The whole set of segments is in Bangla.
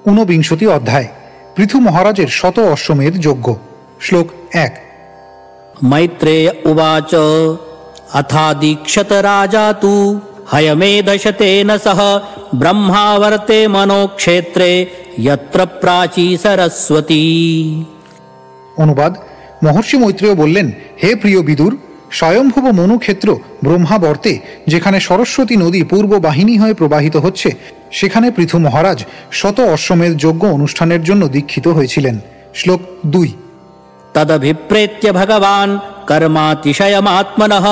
ঊনবিংশতি অধ্যায় পৃথু মহারাজের শত অশ্বমেধ যজ্ঞ। শ্লোক 1। मैत्रेय उवाच अथादीक्षत राजा तु हयमेधशतेन सह ब्रह्मावर्ते मनोक्षेत्रे यत्र प्राची सरस्वती। অনুবাদ: মহর্ষি মৈত্রেয় বললেন, হে প্রিয় বিদুর, স্বয়ংভুব মনুক্ষেত্র ব্রহ্মাবর্তে, যেখানে সরস্বতী নদী পূর্ব বাহিনী হয়ে প্রবাহিত হচ্ছে, সেখানে পৃথু মহারাজ শত অশ্বমেধ যজ্ঞ অনুষ্ঠানের জন্য দীক্ষিত হয়েছিলেন। শ্লোক 2। तदभिप्रेत्य भगवान् कर्मातिशयमात्मनः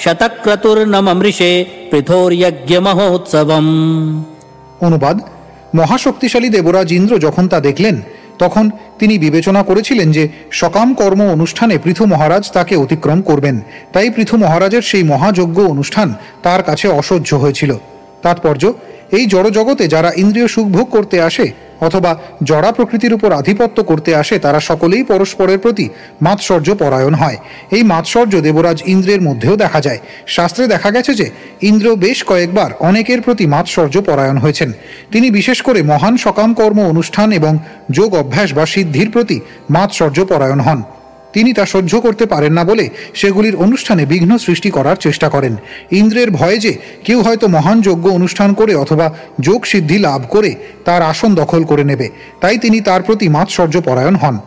शतक्रतुर्नममृषे पृथोर्यज्ञमहोत्सवम्। অনুবাদ: মহাশক্তিশালী দেবরাজ ইন্দ্র যখন তা দেখলেন, তখন তিনি বিবেচনা করেছিলেন যে সকাম কর্ম অনুষ্ঠানে পৃথু মহারাজ তাকে অতিক্রম করবেন। তাই পৃথু মহারাজের সেই মহাযজ্ঞ অনুষ্ঠান তার কাছে অসহ্য হয়েছিল। তাৎপর্য: এই জড়জগতে যারা ইন্দ্রিয় সুখভোগ করতে আসে অথবা জড়া প্রকৃতির উপর আধিপত্য করতে আসে, তারা সকলেই পরস্পরের প্রতি মাৎসর্য পরায়ণ হয়। এই মাৎসর্য দেবরাজ ইন্দ্রের মধ্যেও দেখা যায়। শাস্ত্রে দেখা গেছে যে ইন্দ্র বেশ কয়েকবার অনেকের প্রতি মাৎসর্য পরায়ণ হয়েছেন। তিনি বিশেষ করে মহান সকাম কর্ম অনুষ্ঠান এবং যোগ অভ্যাস বা সিদ্ধির প্রতি মাৎসর্য পরায়ণ হন। তিনি তা সহ্য করতে পারেন না বলে সেগুলির অনুষ্ঠানে বিঘ্ন সৃষ্টি করার চেষ্টা করেন। ইন্দ্রের ভয়ে যে কেউ হয়তো মহান যজ্ঞ অনুষ্ঠান করে অথবা যোগ সিদ্ধি লাভ করে তার আসন দখল করে নেবে, তাই তিনি তার প্রতি মাৎসর্য পরায়ণ হন।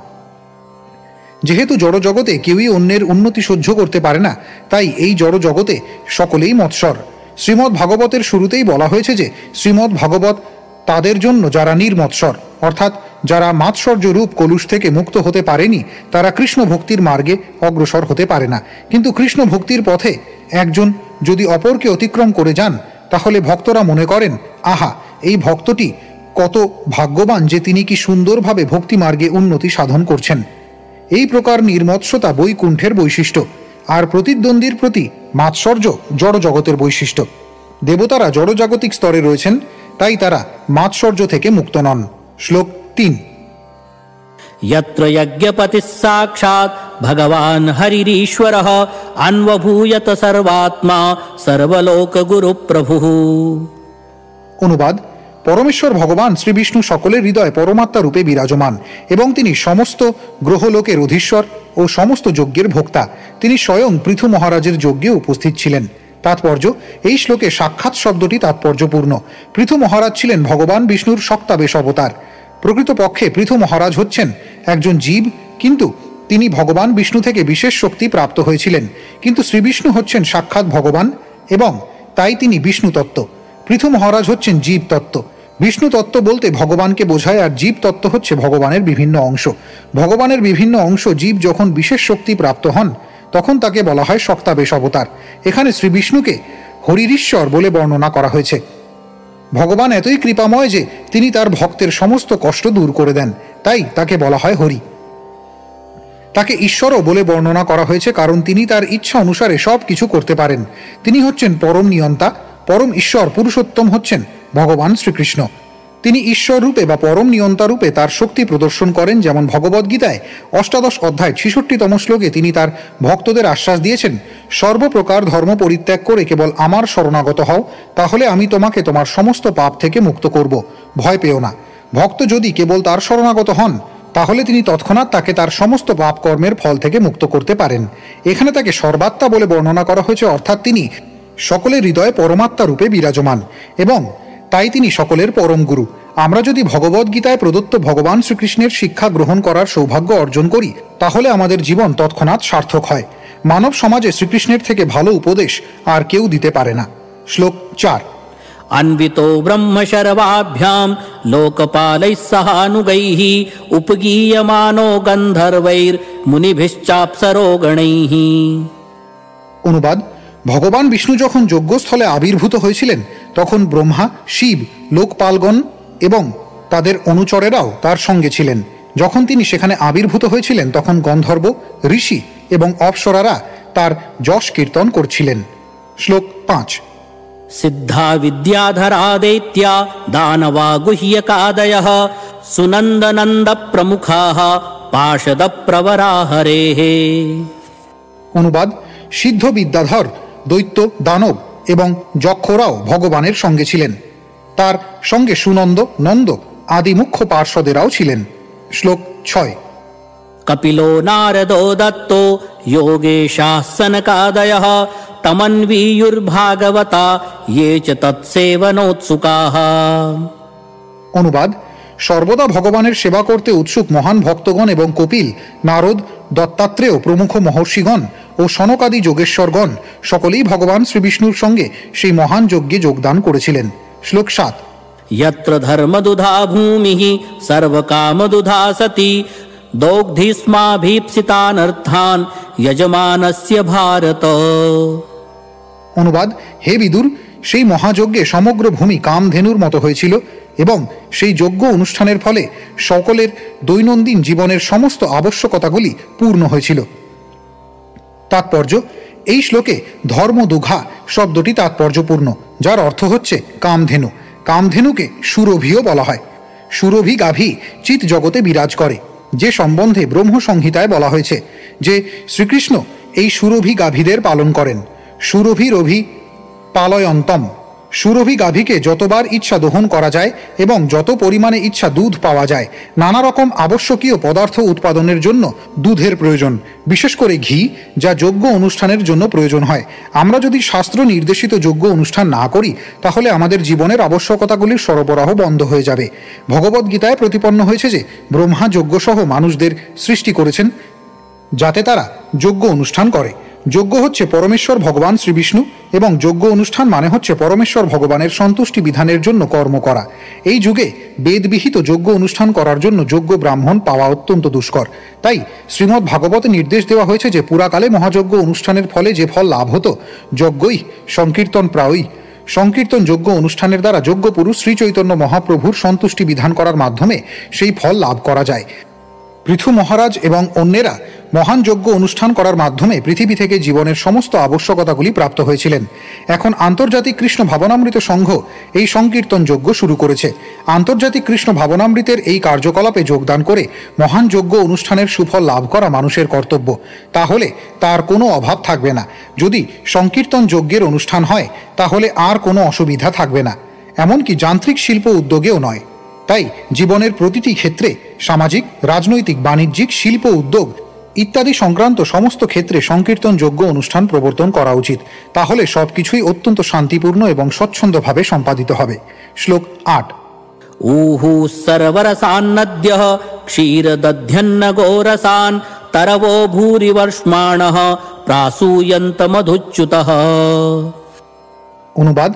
যেহেতু জড়জগতে কেউই অন্যের উন্নতি সহ্য করতে পারে না, তাই এই জড়জগতে সকলেই মৎসর। শ্রীমদ্ ভাগবতের শুরুতেই বলা হয়েছে যে শ্রীমদ্ ভাগবত তাদের জন্য যারা নির্মৎসর, অর্থাৎ যারা মাৎসর্য রূপ কলুষ থেকে মুক্ত হতে পারেনি, তারা কৃষ্ণ ভক্তির মার্গে অগ্রসর হতে পারে না। কিন্তু কৃষ্ণ ভক্তির পথে একজন যদি অপরকে অতিক্রম করে যান, তাহলে ভক্তরা মনে করেন, আহা, এই ভক্তটি কত ভাগ্যবান যে তিনি কি সুন্দরভাবে ভক্তি মার্গে উন্নতি সাধন করছেন। এই প্রকার নির্মৎসতা বৈকুণ্ঠের বৈশিষ্ট্য, আর প্রতিদ্বন্দ্বীর প্রতি মাৎসর্য জড়জগতের বৈশিষ্ট্য। দেবতারা জড়জাগতিক স্তরে রয়েছেন, তাই তারা মাৎসর্য থেকে মুক্ত নন। শ্লোক 3। यत्र यज्ञपतिः साक्षात् भगवान् हरिरीश्वरः अन्वभूयत सर्वात्मा सर्वलोकगुरुप्रभुः। অনুবাদ: পরমেশ্বর ভগবান শ্রীবিষ্ণু সকলের হৃদয়ে পরমাত্মা রূপে বিরাজমান এবং তিনি সমস্ত গ্রহলোকের অধীশ্বর ও সমস্ত যজ্ঞের ভোক্তা। তিনি স্বয়ং পৃথু মহারাজের যজ্ঞে উপস্থিত ছিলেন। তাৎপর্য: এই শ্লোকে সাক্ষাৎ শব্দটি তাৎপর্যপূর্ণ। পৃথু মহারাজ ছিলেন ভগবান বিষ্ণুর শক্তাবেশ অবতার। প্রকৃতপক্ষে পৃথু মহারাজ হচ্ছেন একজন জীব, কিন্তু তিনি ভগবান বিষ্ণু থেকে বিশেষ শক্তি প্রাপ্ত হয়েছিলেন। কিন্তু শ্রীবিষ্ণু হচ্ছেন সাক্ষাৎ ভগবান এবং তাই তিনি বিষ্ণু তত্ত্ব। পৃথু মহারাজ হচ্ছেন জীব তত্ত্ব। বিষ্ণু তত্ত্ব বলতে ভগবানকে বোঝায়, আর জীব তত্ত্ব হচ্ছে ভগবানের বিভিন্ন অংশ। ভগবানের বিভিন্ন অংশ জীব যখন বিশেষ শক্তি প্রাপ্ত হন, তখন তাকে বলা হয় শক্তাবেশ অবতার। এখানে শ্রীবিষ্ণুকে হরিরীশ্বর বলে বর্ণনা করা হয়েছে। ভগবান এতই কৃপাময় যে তিনি তার ভক্তের সমস্ত কষ্ট দূর করে দেন, তাই তাকে বলা হয় হরি। তাকে ঈশ্বরও বলে বর্ণনা করা হয়েছে, কারণ তিনি তার ইচ্ছা অনুসারে সব কিছু করতে পারেন। তিনি হচ্ছেন পরম নিয়ন্তা। পরম ঈশ্বর পুরুষোত্তম হচ্ছেন ভগবান শ্রীকৃষ্ণ। তিনি ঈশ্বর রূপে বা পরম নিয়ন্তা রূপে তার শক্তি প্রদর্শন করেন। যেমন ভগবদ্গীতায় ৮ অধ্যায় ৬৬তম শ্লোকে তিনি তার ভক্তদের আশ্বাস দিয়েছেন, সর্বপ্রকার ধর্ম পরিত্যাগ করে কেবল আমার শরণাগত হও, তাহলে আমি তোমাকে তোমার সমস্ত পাপ থেকে মুক্ত করব, ভয় পেও না। ভক্ত যদি কেবল তার শরণাগত হন, তাহলে তিনি তৎক্ষণাৎ তাকে তার সমস্ত পাপ কর্মের ফল থেকে মুক্ত করতে পারেন। এখানে তাকে সর্বাত্মা বলে বর্ণনা করা হয়েছে, অর্থাৎ তিনি সকলের হৃদয়ে পরমাত্মা রূপে বিরাজমান এবং তাই তিনি সকলের পরম গুরু। আমরা যদি ভগবদ্গীতায় প্রদত্ত ভগবান শ্রীকৃষ্ণের শিক্ষা গ্রহণ করার সৌভাগ্য অর্জন করি, তাহলে আমাদের জীবন তৎক্ষণাৎ সার্থক হয়। মানব সমাজে শ্রীকৃষ্ণের থেকে ভালো উপদেশ আর কেউ দিতে পারে না। শ্লোক 4। अन्वितो ब्रह्मशर्वाभ्यां लोकपालैः सहानुगैः उपगीयमानो गन्धर्वैर्मुनिभिश्चाप्सरो गणैः। অনুবাদ: ভগবান বিষ্ণু যখন যজ্ঞস্থলে আবির্ভূত হয়েছিলেন, তখন ব্রহ্মা, শিব, লোকপালগণ এবং তাদের অনুচরেরাও তার সঙ্গে ছিলেন। যখন তিনি সেখানে আবির্ভূত হয়েছিলেন, তখন গন্ধর্ব, ঋষি এবং অপ্সরারা তার যশ কীর্তন করছিলেন। শ্লোক 5। सिद्धा विद्याधरा दैत्या दानवा गुह्यकादयः सुनन्दनन्द प्रमुखाः पार्षद प्रवरा हरेः। অনুবাদ: সিদ্ধ বিদ্যাধর, দৈত্য, দানব এবং যক্ষরাও ভগবানের সঙ্গে ছিলেন। তার সঙ্গে সুনন্দ, নন্দ আদি মুখ্য পার্শ্বদেরাও ছিলেন। শ্লোক 6। कपिलो नारदो दत्तो योगेशाः सनकादयः तमन्वीयुर्भागवता ये च तत्सेवनोत्सुकाः। অনুবাদ: সর্বদা ভগবানের সেবা করতে উৎসুক মহান ভক্তগণ এবং কপিল, নারদ, দত্তাত্রেয় প্রমুখ মহর্ষিগণ ও সনকাদি যোগেশ্বরগণ সকলেই ভগবান শ্রীবিষ্ণুর সঙ্গে সেই মহান যজ্ঞে যোগদান করেছিলেন। শ্লোক 7। यत्र धर्मदुधा भूमिः सर्वकामदुधा सती दौग्धिस्माभीप्सितानर्थान् यजमानस्य भारत। অনুবাদ: হে বিদুর, সেই মহাযজ্ঞে সমগ্র ভূমি কামধেনুর মতো হয়েছিল এবং সেই যজ্ঞ অনুষ্ঠানের ফলে সকলের দৈনন্দিন জীবনের সমস্ত আবশ্যকতাগুলি পূর্ণ হয়েছিল। তাৎপর্য: এই শ্লোকে ধর্মদুঘা শব্দটি তাৎপর্যপূর্ণ, যার অর্থ হচ্ছে কামধেনু। কামধেনুকে সুরভিও বলা হয়। সুরভি গাভী চিৎ জগতে বিরাজ করে, যে সম্বন্ধে ব্রহ্মসংহিতায় বলা হয়েছে যে শ্রীকৃষ্ণ এই সুরভি গাভীদের পালন করেন। সুরভি রভি পালয়ন্তম। সুরভি গাভীকে যতবার ইচ্ছা দহন করা যায় এবং যত পরিমাণে ইচ্ছা দুধ পাওয়া যায়। নানা রকম আবশ্যকীয় পদার্থ উৎপাদনের জন্য দুধের প্রয়োজন, বিশেষ করে ঘি, যা যজ্ঞ অনুষ্ঠানের জন্য প্রয়োজন হয়। আমরা যদি শাস্ত্র নির্দেশিত যজ্ঞ অনুষ্ঠান না করি, তাহলে আমাদের জীবনের আবশ্যকতাগুলির সরবরাহ বন্ধ হয়ে যাবে। ভগবদ্গীতায় প্রতিপন্ন হয়েছে যে ব্রহ্মা যজ্ঞসহ মানুষদের সৃষ্টি করেছেন যাতে তারা যজ্ঞ অনুষ্ঠান করে। যজ্ঞ হচ্ছে পরমেশ্বর ভগবান শ্রীবিষ্ণু এবং যজ্ঞ অনুষ্ঠান মানে হচ্ছে পরমেশ্বর ভগবানের সন্তুষ্টি বিধানের জন্য কর্ম করা। এই যুগে বেদবিহিত যজ্ঞ অনুষ্ঠান করার জন্য যোগ্য ব্রাহ্মণ পাওয়া অত্যন্ত দুষ্কর। তাই শ্রীমদ্ ভাগবতে নির্দেশ দেওয়া হয়েছে যে পুরাকালে মহাযজ্ঞ অনুষ্ঠানের ফলে যে ফল লাভ হতো, যজ্ঞই সংকীর্তন প্রায়ই। সংকীর্তন যজ্ঞ অনুষ্ঠানের দ্বারা যজ্ঞ পুরুষ শ্রী চৈতন্য মহাপ্রভুর সন্তুষ্টি বিধান করার মাধ্যমে সেই ফল লাভ করা যায়। পৃথু মহারাজ এবং অন্যেরা মহান যজ্ঞ অনুষ্ঠান করার মাধ্যমে পৃথিবী থেকে জীবনের সমস্ত আবশ্যকতাগুলি প্রাপ্ত হয়েছিলেন। এখন আন্তর্জাতিক কৃষ্ণ ভাবনামৃত সংঘ এই সংকীর্তন যজ্ঞ শুরু করেছে। আন্তর্জাতিক কৃষ্ণ ভাবনামৃতের এই কার্যকলাপে যোগদান করে মহান যজ্ঞ অনুষ্ঠানের সুফল লাভ করা মানুষের কর্তব্য। তাহলে তার কোনো অভাব থাকবে না। যদি সংকীর্তন যজ্ঞের অনুষ্ঠান হয় তাহলে আর কোনো অসুবিধা থাকবে না, এমনকি যান্ত্রিক শিল্প উদ্যোগেও নয়। তাই জীবনের প্রতিটি ক্ষেত্রে সামাজিক, রাজনৈতিক, বাণিজ্যিক, শিল্প উদ্যোগ ইত্যাদি সংক্রান্ত সমস্ত ক্ষেত্রে সংকীর্তন যজ্ঞ অনুষ্ঠান প্রবর্তন করা উচিত। তাহলে সবকিছুই অত্যন্ত শান্তিপূর্ণ এবং স্বচ্ছন্দভাবে সম্পাদিত হবে। শ্লোক 8। ऊहु सर्वरसान्नद्यः क्षीरदध्यन्न गोरसान् तरवो भूरिवर्ष्माणः प्रासूयन्त मधुच्युतः। অনুবাদ: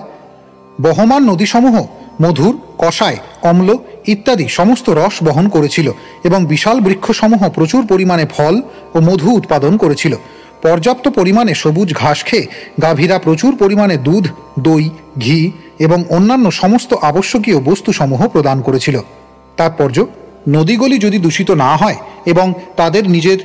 বহমান নদীসমূহ মধুর, কষায়, অম্ল ইত্যাদি সমস্ত রস বহন করেছিল এবং বিশাল বৃক্ষসমূহ প্রচুর পরিমাণে ফল ও মধু উৎপাদন করেছিল। পর্যাপ্ত পরিমাণে সবুজ ঘাস খেয়ে গাভীরা প্রচুর পরিমাণে দুধ, দই, ঘি এবং অন্যান্য সমস্ত আবশ্যকীয় বস্তুসমূহ প্রদান করেছিল। তাৎপর্য: নদীগুলি যদি দূষিত না হয় এবং তাদের নিজের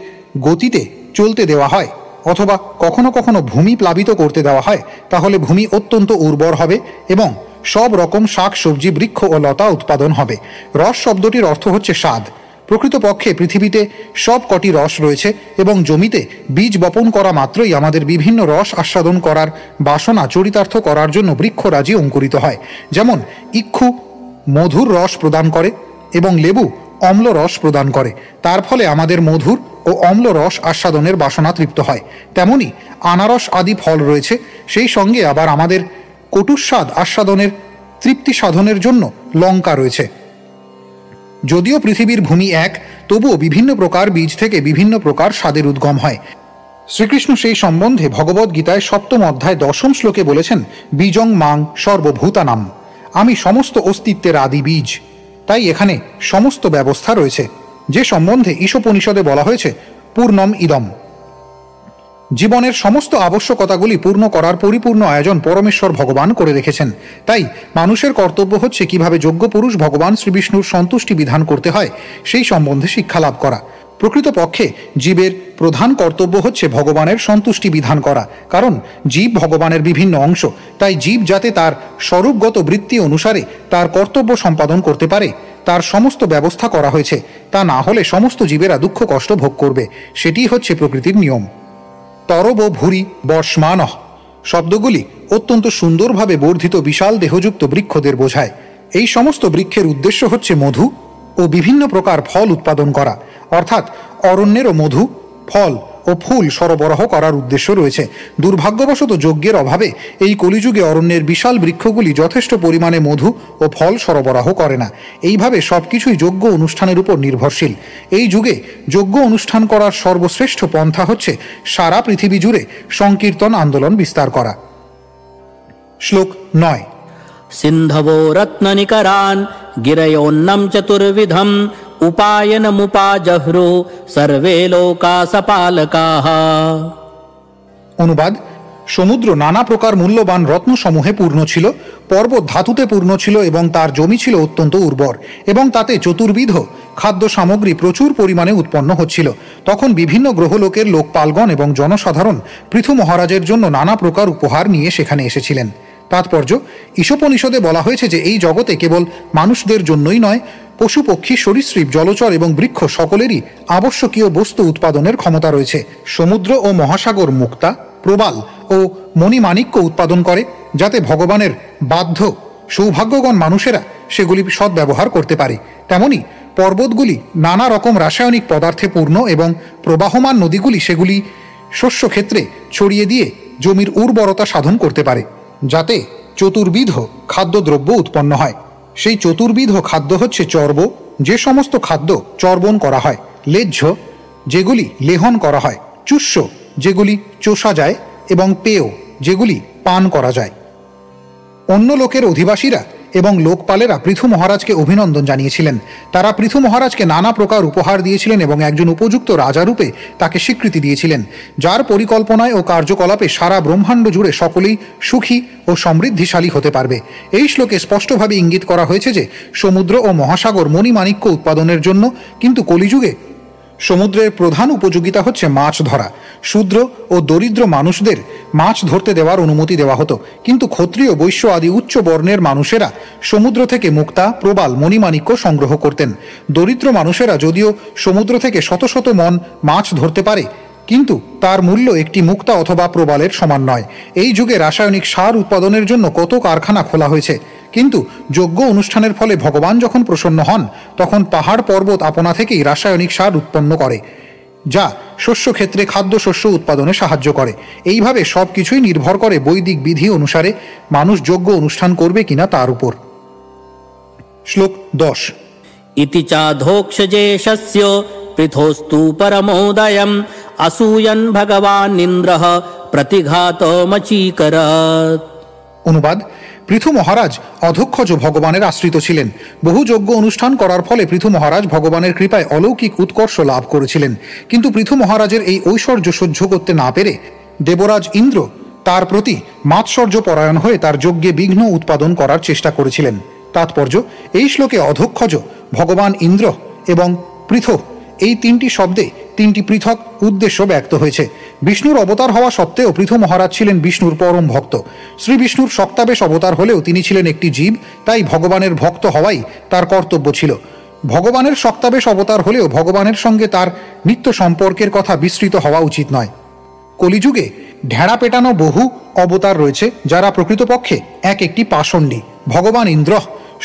গতিতে চলতে দেওয়া হয় অথবা কখনো কখনো ভূমি প্লাবিত করতে দেওয়া হয়, তাহলে ভূমি অত্যন্ত উর্বর হবে এবং সব রকম শাক সবজি, বৃক্ষ ও লতা উৎপাদন হবে। রস শব্দটির অর্থ হচ্ছে স্বাদ। প্রকৃতপক্ষে পৃথিবীতে সব কটি রস রয়েছে এবং জমিতে বীজ বপন করা মাত্রই আমাদের বিভিন্ন রস আস্বাদন করার বাসনা চরিতার্থ করার জন্য বৃক্ষরাজি অঙ্কুরিত হয়। যেমন ইক্ষু মধুর রস প্রদান করে এবং লেবু অম্ল রস প্রদান করে। তার ফলে আমাদের মধুর ও অম্ল রস আস্বাদনের বাসনা তৃপ্ত হয়। তেমনি আনারস আদি ফল রয়েছে। সেই সঙ্গে আবার আমাদের কটুস্বাদ আস্বাদনের তৃপ্তি সাধনের জন্য লঙ্কা রয়েছে। যদিও পৃথিবীর ভূমি এক, তবুও বিভিন্ন প্রকার বীজ থেকে বিভিন্ন প্রকার স্বাদের উদ্গম হয়। শ্রীকৃষ্ণ সেই সম্বন্ধে ভগবদ্গীতায় 7ম অধ্যায় 10ম শ্লোকে বলেছেন, বীজং মাং সর্বভূতানাম, আমি সমস্ত অস্তিত্বের আদি বীজ। তাই এখানে সমস্ত ব্যবস্থা রয়েছে, যে সম্বন্ধে ঈশোপনিষদে বলা হয়েছে পূর্ণম ইদম। জীবনের সমস্ত আবশ্যকতাগুলি পূর্ণ করার পরিপূর্ণ আয়োজন পরমেশ্বর ভগবান করে রেখেছেন। তাই মানুষের কর্তব্য হচ্ছে কিভাবে যোগ্য পুরুষ ভগবান শ্রীবিষ্ণুর সন্তুষ্টি বিধান করতে হয় সেই সম্বন্ধে শিক্ষা লাভ করা। প্রকৃতপক্ষে জীবের প্রধান কর্তব্য হচ্ছে ভগবানের সন্তুষ্টি বিধান করা, কারণ জীব ভগবানের বিভিন্ন অংশ। তাই জীব যাতে তার স্বরূপগত বৃত্তি অনুসারে তার কর্তব্য সম্পাদন করতে পারে তার সমস্ত ব্যবস্থা করা হয়েছে। তা না হলে সমস্ত জীবেরা দুঃখ কষ্ট ভোগ করবে। সেটি হচ্ছে প্রকৃতির নিয়ম। তরব ভূরি বর্ষ্মানঃ শব্দগুলি অত্যন্ত সুন্দরভাবে বর্ধিত বিশাল দেহযুক্ত বৃক্ষদের বোঝায়। এই সমস্ত বৃক্ষের উদ্দেশ্য হচ্ছে মধু ও বিভিন্ন প্রকার ফল উৎপাদন করা, অর্থাৎ অরণ্যেরও মধু, ফল ও ফুল সরবরাহ করার উদ্দেশ্য রয়েছে। দুর্ভাগ্যবশত যজ্ঞের অভাবে এই কলিযুগে অরণ্যের বিশাল বৃক্ষগুলি যথেষ্ট পরিমাণে মধু ও ফল সরবরাহ করে না। এইভাবে সবকিছুই যজ্ঞ অনুষ্ঠানের উপর নির্ভরশীল। এই যুগে যজ্ঞ অনুষ্ঠান করার সর্বশ্রেষ্ঠ পন্থা হচ্ছে সারা পৃথিবী জুড়ে সংকীর্তন আন্দোলন বিস্তার করা। শ্লোক 9। সিন্ধবো রত্ননিকরান গিরয়োন্নম চতুর্বিধম উপায়নমুপাজহ্রু সর্বে লোকাসপালকাঃ। অনুবাদ: সমুদ্র নানা প্রকার মূল্যবান রত্নসমূহে পূর্ণ ছিল, পর্বত ধাতুতে পূর্ণ ছিল এবং তার জমি ছিল অত্যন্ত উর্বর, এবং তাতে চতুর্বিধ খাদ্য সামগ্রী প্রচুর পরিমাণে উৎপন্ন হচ্ছিল। তখন বিভিন্ন গ্রহলোকের লোকপালগণ এবং জনসাধারণ পৃথু মহারাজের জন্য নানা প্রকার উপহার নিয়ে সেখানে এসেছিলেন। তাৎপর্য: ঈশোপনিষদে বলা হয়েছে যে এই জগতে কেবল মানুষদের জন্যই নয়, পশু পক্ষী, সরীসৃপ, জলচর এবং বৃক্ষ সকলেরই আবশ্যকীয় বস্তু উৎপাদনের ক্ষমতা রয়েছে। সমুদ্র ও মহাসাগর মুক্তা, প্রবাল ও মণিমাণিক্য উৎপাদন করে, যাতে ভগবানের বাধ্য সৌভাগ্যগণ মানুষেরা সেগুলি সদ্ব্যবহার করতে পারে। তেমনি পর্বতগুলি নানা রকম রাসায়নিক পদার্থে পূর্ণ এবং প্রবাহমান নদীগুলি সেগুলি শস্যক্ষেত্রে ছড়িয়ে দিয়ে জমির উর্বরতা সাধন করতে পারে, যাতে চতুর্বিধ খাদ্যদ্রব্য উৎপন্ন হয়। সেই চতুর্বিধ খাদ্য হচ্ছে চর্ব, যে সমস্ত খাদ্য চর্বণ করা হয়; লেহ্য, যেগুলি লেহন করা হয়; চুষ্য, যেগুলি চোষা যায়; এবং পেয়, যেগুলি পান করা যায়। অন্য লোকের অধিবাসীরা এবং লোকপালেরা পৃথু মহারাজকে অভিনন্দন জানিয়েছিলেন। তারা পৃথু মহারাজকে নানা প্রকার উপহার দিয়েছিলেন এবং একজন উপযুক্ত রাজারূপে তাকে স্বীকৃতি দিয়েছিলেন, যার পরিকল্পনায় ও কার্যকলাপে সারা ব্রহ্মাণ্ড জুড়ে সকলেই সুখী ও সমৃদ্ধিশালী হতে পারবে। এই শ্লোকে স্পষ্টভাবে ইঙ্গিত করা হয়েছে যে সমুদ্র ও মহাসাগর মণিমাণিক্য উৎপাদনের জন্য, কিন্তু কলিযুগে সমুদ্রের প্রধান উপযোগিতা হচ্ছে মাছ ধরা। শূদ্র ও দরিদ্র মানুষদের মাছ ধরতে দেওয়ার অনুমতি দেওয়া হতো, কিন্তু ক্ষত্রিয়, বৈশ্য আদি উচ্চ বর্ণের মানুষেরা সমুদ্র থেকে মুক্তা, প্রবাল, মণিমাণিক্য সংগ্রহ করতেন। দরিদ্র মানুষেরা যদিও সমুদ্র থেকে শত শত মণ মাছ ধরতে পারে, কিন্তু তার মূল্য একটি মুক্তা অথবা প্রবালের সমান নয়। এই যুগে রাসায়নিক সার উৎপাদনের জন্য কত কারখানা খোলা হয়েছে, কিন্তু যজ্ঞ অনুষ্ঠানের ফলে ভগবান যখন প্রসন্ন হন, তখন পাহাড় পর্বত আপনা থেকেই রাসায়নিক সার উৎপন্ন করে, যা শস্যক্ষেত্রে খাদ্যশস্য উৎপাদনে সাহায্য করে। এইভাবে সব কিছুই নির্ভর করে বৈদিক বিধি অনুসারে মানুষ যজ্ঞ অনুষ্ঠান করবে কিনা তার উপর। শ্লোক 10। ইতি চাধোক্ষজেষস্য পৃথোস্তু পরমোদয়ম অসূয়ন ভগবান ইন্দ্রঃ প্রতিঘাতমচীকরৎ। অনুবাদ: পৃথু মহারাজ অধক্ষজ ভগবানের আশ্রিত ছিলেন। বহু যজ্ঞ অনুষ্ঠান করার ফলে পৃথু মহারাজ ভগবানের কৃপায় অলৌকিক উৎকর্ষ লাভ করেছিলেন। কিন্তু পৃথু মহারাজের এই ঐশ্বর্য সহ্য করতে না পেরে দেবরাজ ইন্দ্র তার প্রতি মাৎসর্য পরায়ণ হয়ে তার যজ্ঞে বিঘ্ন উৎপাদন করার চেষ্টা করেছিলেন। তাৎপর্য: এই শ্লোকে অধক্ষজ, ভগবান ইন্দ্র এবং পৃথ এই তিনটি শব্দে তিনটি পৃথক উদ্দেশ্য ব্যক্ত হয়েছে। বিষ্ণুর অবতার হওয়া সত্ত্বেও পৃথু মহারাজ ছিলেন বিষ্ণুর পরম ভক্ত। শ্রী বিষ্ণুর শক্তাবেশ অবতার হলেও তিনি ছিলেন একটি জীব, তাই ভগবানের ভক্ত হওয়াই তার কর্তব্য ছিল। ভগবানের শক্তাবেশ অবতার হলেও ভগবানের সঙ্গে তার নিত্য সম্পর্কের কথা বিস্তৃত হওয়া উচিত নয়। কলিযুগে ঢেড়া পেটানো বহু অবতার রয়েছে, যারা প্রকৃতপক্ষে এক একটি পাষণ্ডী। ভগবান ইন্দ্র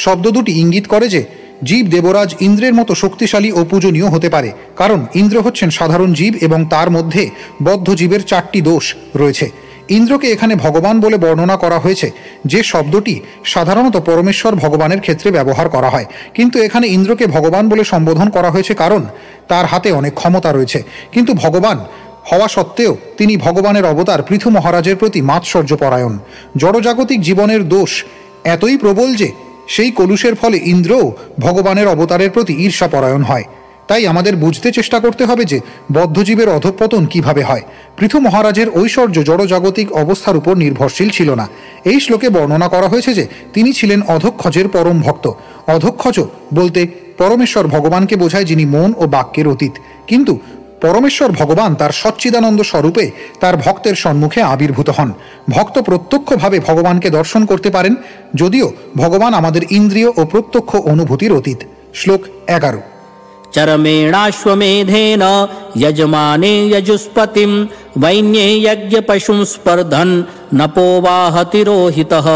শব্দ দুটি ইঙ্গিত করে যে জীব দেবরাজ ইন্দ্রের মতো শক্তিশালী ও পূজনীয় হতে পারে, কারণ ইন্দ্র হচ্ছেন সাধারণ জীব এবং তার মধ্যে বদ্ধ জীবের 4টি দোষ রয়েছে। ইন্দ্রকে এখানে ভগবান বলে বর্ণনা করা হয়েছে, যে শব্দটি সাধারণত পরমেশ্বর ভগবানের ক্ষেত্রে ব্যবহার করা হয়, কিন্তু এখানে ইন্দ্রকে ভগবান বলে সম্বোধন করা হয়েছে কারণ তার হাতে অনেক ক্ষমতা রয়েছে। কিন্তু ভগবান হওয়া সত্ত্বেও তিনি ভগবানের অবতার পৃথু মহারাজের প্রতি মাৎসর্য পরায়ণ। জড়জাগতিক জীবনের দোষ এতই প্রবল যে সেই কলুষের ফলে ইন্দ্রও ভগবানের অবতারের প্রতি ঈর্ষাপরায়ণ হয়। তাই আমাদের বুঝতে চেষ্টা করতে হবে যে বদ্ধজীবের অধঃপতন কিভাবে হয়। পৃথু মহারাজের ঐশ্বর্য জড়জাগতিক অবস্থার উপর নির্ভরশীল ছিল না। এই শ্লোকে বর্ণনা করা হয়েছে যে তিনি ছিলেন অধক্ষজের পরম ভক্ত। অধক্ষজ বলতে পরমেশ্বর ভগবানকে বোঝায়, যিনি মন ও বাক্যের অতীত। কিন্তু পরমেশ্বর ভগবান তার সচ্চিদানন্দ স্বরূপে তার ভক্তের সম্মুখে আবির্ভূত হন। ভক্ত প্রত্যক্ষভাবে ভগবানকে দর্শন করতে পারেন, যদিও ভগবান আমাদের ইন্দ্রিয় ও প্রত্যক্ষ অনুভূতির অতীত। শ্লোক 11। চরমেণাশ্বমেধেন যজমানে যজুস্পতিম বৈন্যে যজ্ঞ পশুম স্পর্ধন নপোবাহতি রোহিতঃ।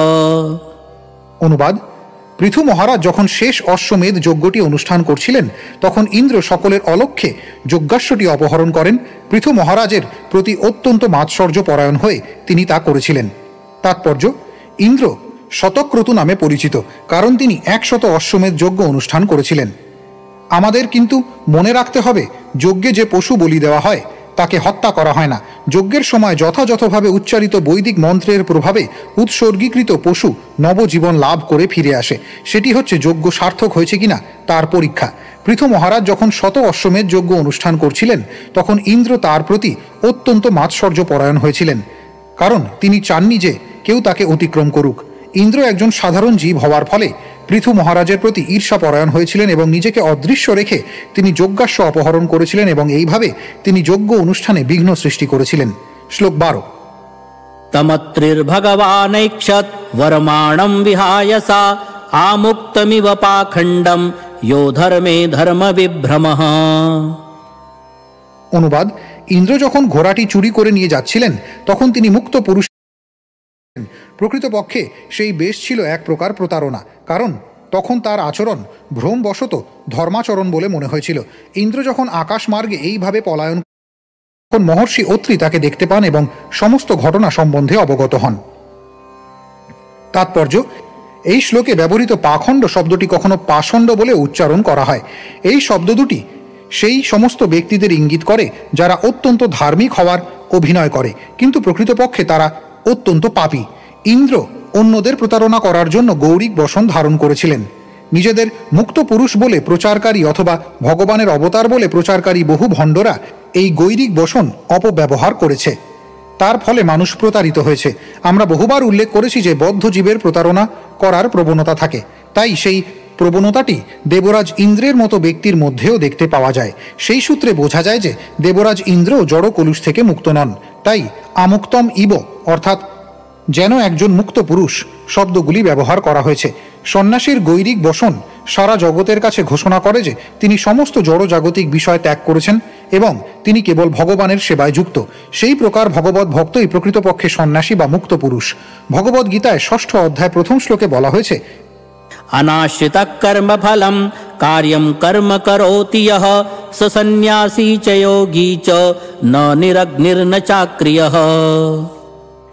অনুবাদ: পৃথু মহারাজ যখন শেষ অশ্বমেধ যজ্ঞটি অনুষ্ঠান করছিলেন তখন ইন্দ্র সকলের অলক্ষ্যে যজ্ঞাশ্বটি অপহরণ করেন। পৃথু মহারাজের প্রতি অত্যন্ত মাৎসর্য পরায়ণ হয়ে তিনি তা করেছিলেন। তাৎপর্য, ইন্দ্র শতক্রতু নামে পরিচিত, কারণ তিনি 100 অশ্বমেধ যজ্ঞ অনুষ্ঠান করেছিলেন। আমাদের কিন্তু মনে রাখতে হবে, যজ্ঞে যে পশু বলি দেওয়া হয় তাকে হত্যা করা হয় না। যজ্ঞের সময় যথাযথভাবে উচ্চারিত বৈদিক মন্ত্রের প্রভাবে উৎসর্গীকৃত পশু নবজীবন লাভ করে ফিরে আসে। সেটি হচ্ছে যজ্ঞ সার্থক হয়েছে কিনা তার পরীক্ষা। পৃথু মহারাজ যখন 100 অশ্বমেধ যজ্ঞ অনুষ্ঠান করছিলেন তখন ইন্দ্র তার প্রতি অত্যন্ত মাৎসর্য পরায়ণ হয়েছিলেন, কারণ তিনি চাননি যে কেউ তাকে অতিক্রম করুক। ইন্দ্র একজন সাধারণ জীব হওয়ার ফলে পৃথু মহারাজের প্রতি ঈর্ষা পরায়ণ হয়েছিলেন এবং নিজেকে অদৃশ্য রেখে তিনি যজ্ঞাশ্ব অপহরণ করেছিলেন এবং এইভাবে তিনি যজ্ঞ অনুষ্ঠানে বিঘ্ন সৃষ্টি করেছিলেন। শ্লোক 12। তমত্রির্ভগবানৈক্ষত বরমাণম বিহায়সা আমুক্তমিব পাখণ্ডম यो ধর্মে ধর্ম বিভ্রমঃ। অনুবাদ, ইন্দ্র যখন ঘোড়াটি চুরি করে নিয়ে যাচ্ছিলেন তখন তিনি মুক্ত পুরুষ। প্রকৃতপক্ষে সেই বেশ ছিল এক প্রকার প্রতারণা, কারণ তখন তার আচরণ ভ্রমবশত ধর্মাচরণ বলে মনে হয়েছিল। ইন্দ্র যখন আকাশ মার্গে এইভাবে পলায়ন তখন মহর্ষি অত্রি তাকে দেখতে পান এবং সমস্ত ঘটনা সম্বন্ধে অবগত হন। তাৎপর্য, এই শ্লোকে ব্যবহৃত পাখণ্ড শব্দটি কখনো পাষণ্ড বলে উচ্চারণ করা হয়। এই শব্দ দুটি সেই সমস্ত ব্যক্তিদের ইঙ্গিত করে যারা অত্যন্ত ধার্মিক হওয়ার অভিনয় করে, কিন্তু প্রকৃতপক্ষে তারা অত্যন্ত পাপী। ইন্দ্র অন্যদের প্রতারণা করার জন্য গৌরিক বসন ধারণ করেছিলেন। নিজেদের মুক্ত পুরুষ বলে প্রচারকারী অথবা ভগবানের অবতার বলে প্রচারকারী বহু ভণ্ডরা এই গৈরিক বসন অপব্যবহার করেছে। তার ফলে মানুষ প্রতারিত হয়েছে। আমরা বহুবার উল্লেখ করেছি যে বদ্ধ জীবের প্রতারণা করার প্রবণতা থাকে, তাই সেই প্রবণতাটি দেবরাজ ইন্দ্রের মতো ব্যক্তির মধ্যেও দেখতে পাওয়া যায়। সেই সূত্রে বোঝা যায় যে দেবরাজ ইন্দ্র জড় কলুষ থেকে মুক্ত নন। তাই আমুক্তম ইব অর্থাৎ যেন একজন মুক্ত পুরুষ শব্দগুলি ব্যবহার করা হয়েছে। সন্ন্যাসীর গৈরিক বসন সারা জগতের কাছে ঘোষণা করে যে তিনি সমস্ত জড়জাগতিক বিষয় ত্যাগ করেছেন এবং তিনি কেবল ভগবানের সেবায় যুক্ত। সেই প্রকার ভগবত ভক্তই প্রকৃতপক্ষে সন্ন্যাসী বা মুক্ত পুরুষ। ভগবদ গীতায় 6ষ্ঠ অধ্যায় 1ম শ্লোকে বলা হয়েছে, अनाश्रित कर्म फलम कार्यम कर्म करोति यः स सन्यासी च योगी च न निरग्निर्न चाक्रियः।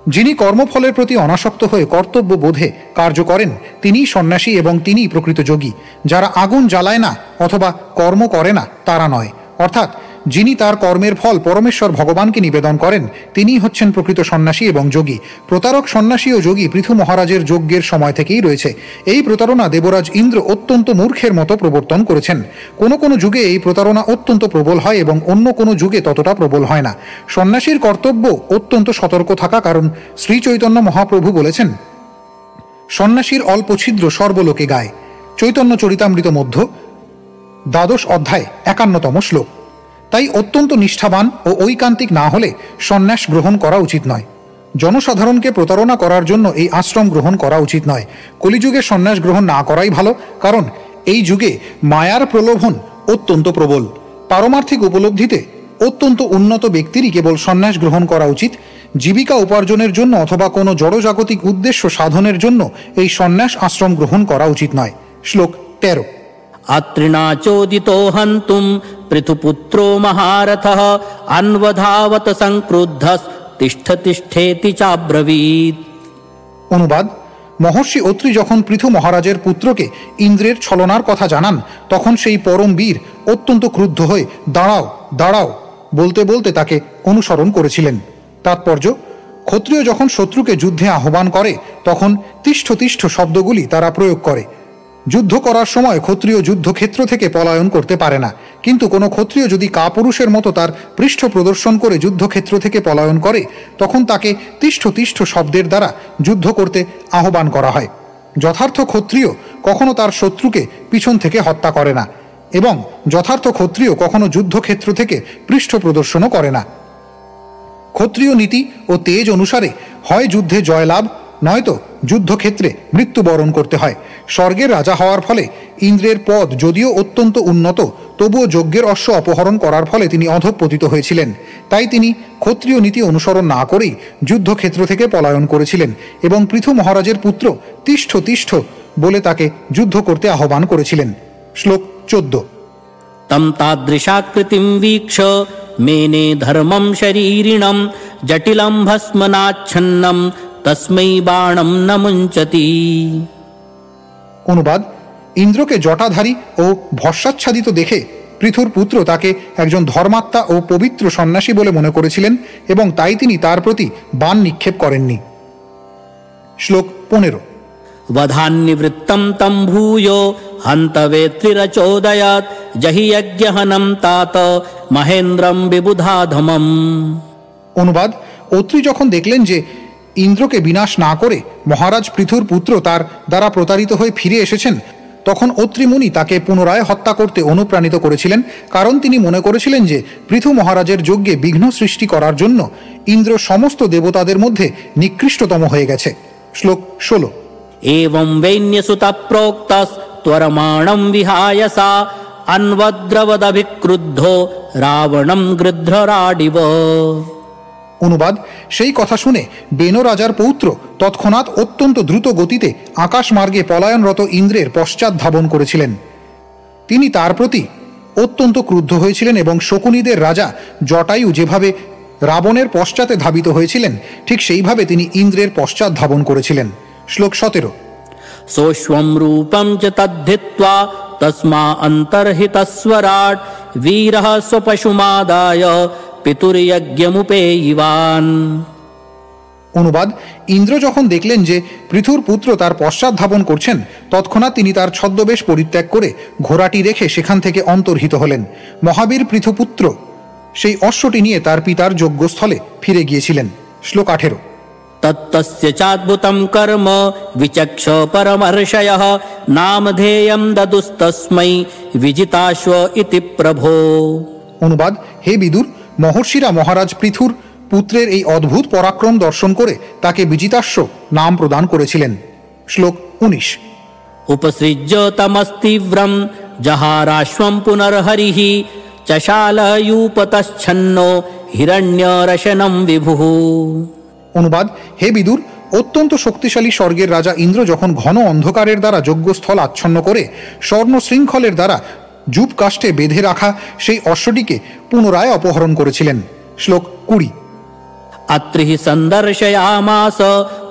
যিনি কর্মফলের প্রতি অনাসক্ত হয়ে কর্তব্য বোধে কার্য করেন তিনিই সন্ন্যাসী এবং তিনিই প্রকৃত যোগী। যারা আগুন জ্বালায় না অথবা কর্ম করে না তারা নয়, অর্থাৎ যিনি তার কর্মের ফল পরমেশ্বর ভগবানকে নিবেদন করেন তিনিই হচ্ছেন প্রকৃত সন্ন্যাসী এবং যোগী। প্রতারক সন্ন্যাসী ও যোগী পৃথু মহারাজের যজ্ঞের সময় থেকেই রয়েছে। এই প্রতারণা দেবরাজ ইন্দ্র অত্যন্ত মূর্খের মতো প্রবর্তন করেছেন। কোনো কোনো যুগে এই প্রতারণা অত্যন্ত প্রবল হয় এবং অন্য কোনো যুগে ততটা প্রবল হয় না। সন্ন্যাসীর কর্তব্য অত্যন্ত সতর্ক থাকা, কারণ শ্রী চৈতন্য মহাপ্রভু বলেছেন, সন্ন্যাসীর অল্প ছিদ্র সর্বলোকে গায়। চৈতন্য চরিতামৃত মধ্য দ্বাদশ অধ্যায় 51তম শ্লোক। তাই অত্যন্ত নিষ্ঠাবান ও ঐকান্তিক না হলে সন্ন্যাস গ্রহণ করা উচিত নয়। জনসাধারণকে প্রতারণা করার জন্য এই আশ্রম গ্রহণ করা উচিত নয়। কলিযুগে সন্ন্যাস গ্রহণ না করাই ভালো, কারণ এই যুগে মায়ার প্রলোভন অত্যন্ত প্রবল। পারমার্থিক উপলব্ধিতে অত্যন্ত উন্নত ব্যক্তিরই কেবল সন্ন্যাস গ্রহণ করা উচিত। জীবিকা উপার্জনের জন্য অথবা কোনো জড়জাগতিক উদ্দেশ্য সাধনের জন্য এই সন্ন্যাস আশ্রম গ্রহণ করা উচিত নয়। শ্লোক 13। अत्रिणा चोदितो हन्तुं पृथुपुत्रो महारथः अन्वधावत संक्रुद्धस्तिष्ठ तिष्ठेति चाब्रवीत्। অনুবাদ, মহর্ষি অত্রি যখন পৃথু মহারাজের পুত্রকে ইন্দ্রের ছলনার কথা জানান তখন সেই পরম বীর অত্যন্ত ক্রুদ্ধ হয়ে দাঁড়াও দাঁড়াও বলতে বলতে তাকে অনুসরণ করেছিলেন। তাৎপর্য, ক্ষত্রিয় যখন শত্রুকে যুদ্ধে আহ্বান করে তখন তিষ্ঠ তিষ্ঠ শব্দগুলি তারা প্রয়োগ করে। যুদ্ধ করার সময় ক্ষত্রিয় যুদ্ধক্ষেত্র থেকে পলায়ন করতে পারে না, কিন্তু কোনো ক্ষত্রিয় যদি কাপুরুষের মতো তার পৃষ্ঠ প্রদর্শন করে যুদ্ধক্ষেত্র থেকে পলায়ন করে তখন তাকে তিষ্ঠ তিষ্ঠ শব্দের দ্বারা যুদ্ধ করতে আহ্বান করা হয়। যথার্থ ক্ষত্রিয় কখনো তার শত্রুকে পিছন থেকে হত্যা করে না এবং যথার্থ ক্ষত্রিয় কখনো যুদ্ধক্ষেত্র থেকে পৃষ্ঠ প্রদর্শনও করে না। ক্ষত্রিয় নীতি ও তেজ অনুসারে হয় যুদ্ধে জয়লাভ নয়তো যুদ্ধক্ষেত্রে মৃত্যুবরণ করতে হয়। স্বর্গের রাজা হওয়ার ফলে ইন্দ্রের পদ যদিও অত্যন্ত উন্নত, তবুও যজ্ঞের অশ্ব অপহরণ করার ফলে তিনি অধঃপতিত হয়েছিলেন। তাই তিনি ক্ষত্রিয় নীতি অনুসরণ না করেই যুদ্ধক্ষেত্র থেকে পলায়ন করেছিলেন এবং পৃথু মহারাজের পুত্র তিষ্ঠ তিষ্ঠ বলে তাকে যুদ্ধ করতে আহ্বান করেছিলেন। শ্লোক 14। তম তাদৃশাকৃতিম বীক্ষ মেনে ধর্মম শরীরিণম জটিলম ভস্মনাচ্ছন্নম তস্मै বাণম ন মুঞ্চতি। অনুবাদ: ইন্দ্রকে জটাধারী ও ভস্মাচ্ছাদিত দেখে পৃথুর পুত্র তাকে একজন ধর্মাত্মা ও পবিত্র সন্ন্যাসী বলে মনে করেছিলেন এবং তাই তিনি তার প্রতি বাণ নিক্ষেপ করেননি। শ্লোক 15। वधान्निवृत्तं तं भूयो हन्तवेत्रिरचोदयात् जहि यज्ञहनं तात महेन्द्रं विबुधाधमम्। অনুবাদ: অত্রি যখন দেখলেন যে ইন্দ্রকে বিনাশ না করে মহারাজ পৃথুর পুত্র তার দ্বারা প্রতারিত হয়ে ফিরে এসেছেন, তখন অত্রি মুনি তাকে পুনরায় হত্যা করতে অনুপ্রাণিত করেছিলেন, কারণ তিনি মনে করেছিলেন যে পৃথু মহারাজের যজ্ঞে বিঘ্ন সৃষ্টি করার জন্য ইন্দ্র সমস্ত দেবতাদের মধ্যে নিকৃষ্টতম হয়ে গেছে। শ্লোক 16। एवं वैन्यसुतः प्रोक्तस्त्वरमाणं विहाय सा अन्वद्रवदभिक्रुद्धो रावणं गृध्रराडिव। অনুবাদ: সেই কথা শুনে বেন রাজার পৌত্র তৎক্ষণাৎ অত্যন্ত দ্রুত গতিতে আকাশ মার্গে পলায়নরত ইন্দ্রের পশ্চাৎ ধাবন করেছিলেন। তিনি তার প্রতি অত্যন্ত ক্রুদ্ধ হয়েছিলেন এবং শকুনিদের রাজা জটায়ু যেভাবে রাবণের পশ্চাতে ধাবিত হয়েছিলেন, ঠিক সেইভাবে তিনি ইন্দ্রের পশ্চাৎ ধাবন করেছিলেন। শ্লোক 17। सोऽश्वं रूपं च तद्धित्वा तस्मा अन्तर्हितस्वराट् वीरः स्वपशुमादाय पितुर्यज्ञमुपेयिवान्। অনুবাদ: ইন্দ্র যখন দেখলেন যে পৃথুর পুত্র তার পশ্চাৎ ধাবন করছেন, তৎক্ষণাৎ তিনি তার ছদ্মবেশ পরিত্যাগ করে ঘোড়াটি রেখে সেখান থেকে অন্তর্হিত হলেন। মহাবীর পৃথুপুত্র সেই অশ্বটি নিয়ে তার পিতার যজ্ঞস্থলে ফিরে গিয়েছিলেন। শ্লোক 18। तत्तस्य चाद्भुतं कर्म विचक्ष परमर्षयः नामधेयं ददुस्तस्मै विजिताश्व इति प्रभो। অনুবাদ: হে বিদুর, মহর্ষিরা মহারাজ পৃথুর পুত্রের এই অদ্ভুত পরাক্রম দর্শন করে তাকে বিজিতাশ্ব নাম প্রদান করেছিলেন। শ্লোক 19। उपसृज्य तमस्तीव्रं जहाराश्वं पुनर्हरिः चशालयूपतश्छन्नो हिरण्यरशनं विभुः। অনুবাদ: হে বিদুর, অত্যন্ত শক্তিশালী স্বর্গের রাজা ইন্দ্র যখন ঘন অন্ধকারের দ্বারা যজ্ঞস্থল আচ্ছন্ন করে স্বর্ণ শৃঙ্খলের দ্বারা জুপ কাষ্ঠে বেঁধে রাখা সেই অশ্বটিকে পুনরায় অপহরণ করেছিলেন। শ্লোক 20। अत्रिः सन्दर्शयामास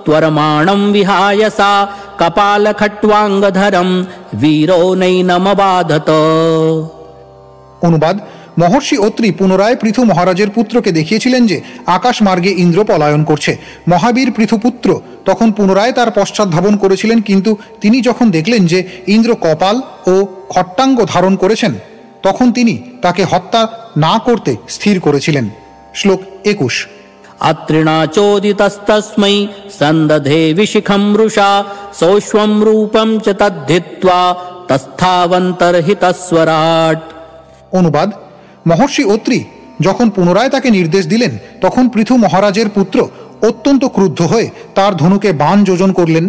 त्वरमाणं विहाय सा कपालखट्वाङ्गधरं वीरो नैनमबाधत। অনুবাদ: মহর্ষি অত্রি পুনরায় পৃথু মহারাজের পুত্রকে দেখিয়েছিলেন যে আকাশ মার্গে ইন্দ্র পলায়ন করছে। মহাবীর পৃথুপুত্র তখন পুনরায় তার পশ্চাৎ ধাবন করেছিলেন, কিন্তু তিনি যখন দেখলেন যে ইন্দ্র কপাল ও খট্টাঙ্গ ধারণ করেছেন, তখন তিনি তাকে হত্যা না করতে স্থির করেছিলেন। শ্লোক 21। अत्रिणा चोदितस्तस्मै सन्दधे विशिखं मृषा सौष्वं रूपं च तद्धित्वा तस्थावन्तर्हितस्वराट्। অনুবাদ: মহর্ষি অত্রি যখন পুনরায় তাকে নির্দেশ দিলেন, তখন পৃথু মহারাজের পুত্র অত্যন্ত ক্রুদ্ধ হয়ে তার ধনুকে বাণ যোজন করলেন।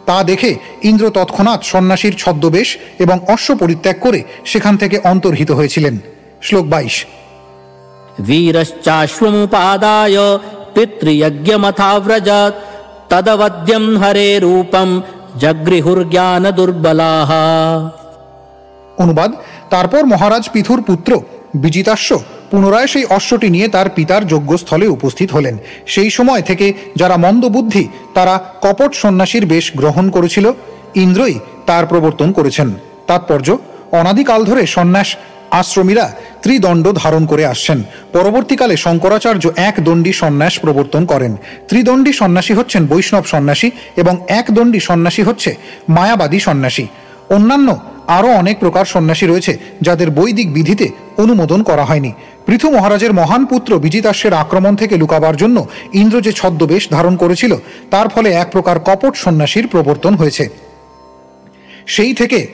তা দেখে ইন্দ্র তৎক্ষণাৎ সন্ন্যাসীর ছদ্মবেশ এবং অশ্ব পরিত্যাগ করে সেখান থেকে অন্তর্হিত হয়েছিলেন। শ্লোক 22। वीरश्चाश्वमुपादाय पितृयज्ञमथाव्रजत् तदवद्यं हरे रूपं जगृहुर्ज्ञानदुर्बलाः। অনুবাদ: তারপর মহারাজ পৃথুর পুত্র বিজিতাশ্ব পুনরায় সেই অশ্বটি নিয়ে তার পিতার যজ্ঞস্থলে উপস্থিত হলেন। সেই সময় থেকে যারা মন্দবুদ্ধি তারা কপট সন্ন্যাসীর বেশ গ্রহণ করেছিল, ইন্দ্রই তার প্রবর্তন করেছেন। তাৎপর্য: অনাদিকাল ধরে সন্ন্যাস আশ্রমীরা ত্রিদণ্ড ধারণ করে আসছেন। পরবর্তীকালে শঙ্করাচার্য এক দণ্ডী সন্ন্যাস প্রবর্তন করেন। ত্রিদণ্ডী সন্ন্যাসী হচ্ছেন বৈষ্ণব সন্ন্যাসী এবং একদণ্ডী সন্ন্যাসী হচ্ছে মায়াবাদী সন্ন্যাসী। অন্যান্য আরও অনেক প্রকার সন্ন্যাসী রয়েছে যাদের বৈদিক বিধিতে অনুমোদন করা হয়নি। পৃথু মহারাজের মহান পুত্র বিজিতাশ্বের আক্রমণ থেকে লুকাবার জন্য ইন্দ্র যে ছদ্মবেশ ধারণ করেছিল, তার ফলে এক প্রকার কপট সন্ন্যাসীর প্রবর্তন হয়েছে। সেই থেকে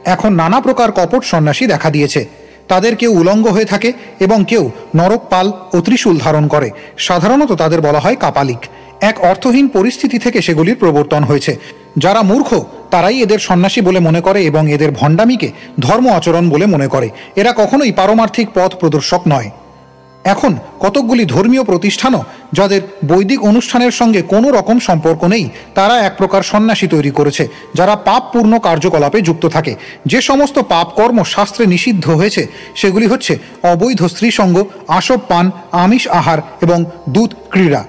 এখন নানা প্রকার কপট সন্ন্যাসী দেখা দিয়েছে। তাদের কেউ উলঙ্গ হয়ে থাকে এবং কেউ নরকপাল ও ত্রিশূল ধারণ করে। সাধারণত তাদের বলা হয় কাপালিক। এক অর্থহীন পরিস্থিতি থেকে সেগুলির প্রবর্তন হয়েছে। যারা মূর্খ তারাই এদের সন্ন্যাসী বলে মনে করে এবং এদের ভণ্ডামিকে ধর্ম আচরণ বলে মনে করে। এরা কখনোই পারমার্থিক পথ প্রদর্শক নয়। এখন কতকগুলি ধর্মীয় প্রতিষ্ঠানও যাদের বৈদিক অনুষ্ঠানের সঙ্গে কোনো রকম সম্পর্ক নেই, তারা এক প্রকার সন্ন্যাসী তৈরি করেছে, যারা পাপপূর্ণ কার্যকলাপে যুক্ত থাকে। যে সমস্ত পাপকর্ম শাস্ত্রে নিষিদ্ধ হয়েছে সেগুলি হচ্ছে অবৈধ স্ত্রীসঙ্গ, আসব পান, আমিষ আহার এবং দুধ ক্রীড়া।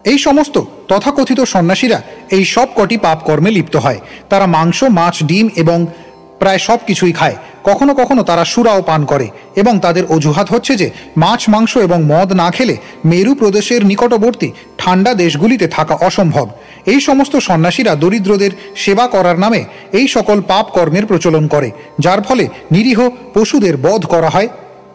এই সমস্ত তথাকথিত সন্ন্যাসীরা এই সব কটি পাপকর্মে লিপ্ত হয়। তারা মাংস, মাছ, ডিম এবং প্রায় সব কিছুই খায়। কখনো কখনো তারা সুরাও পান করে এবং তাদের অজুহাত হচ্ছে যে মাছ, মাংস এবং মদ না খেলে মেরু প্রদেশের নিকটবর্তী ঠান্ডা দেশগুলিতে থাকা অসম্ভব। এই সমস্ত সন্ন্যাসীরা দরিদ্রদের সেবা করার নামে এই সকল পাপ কর্মের প্রচলন করে, যার ফলে নিরীহ পশুদের বধ করা হয়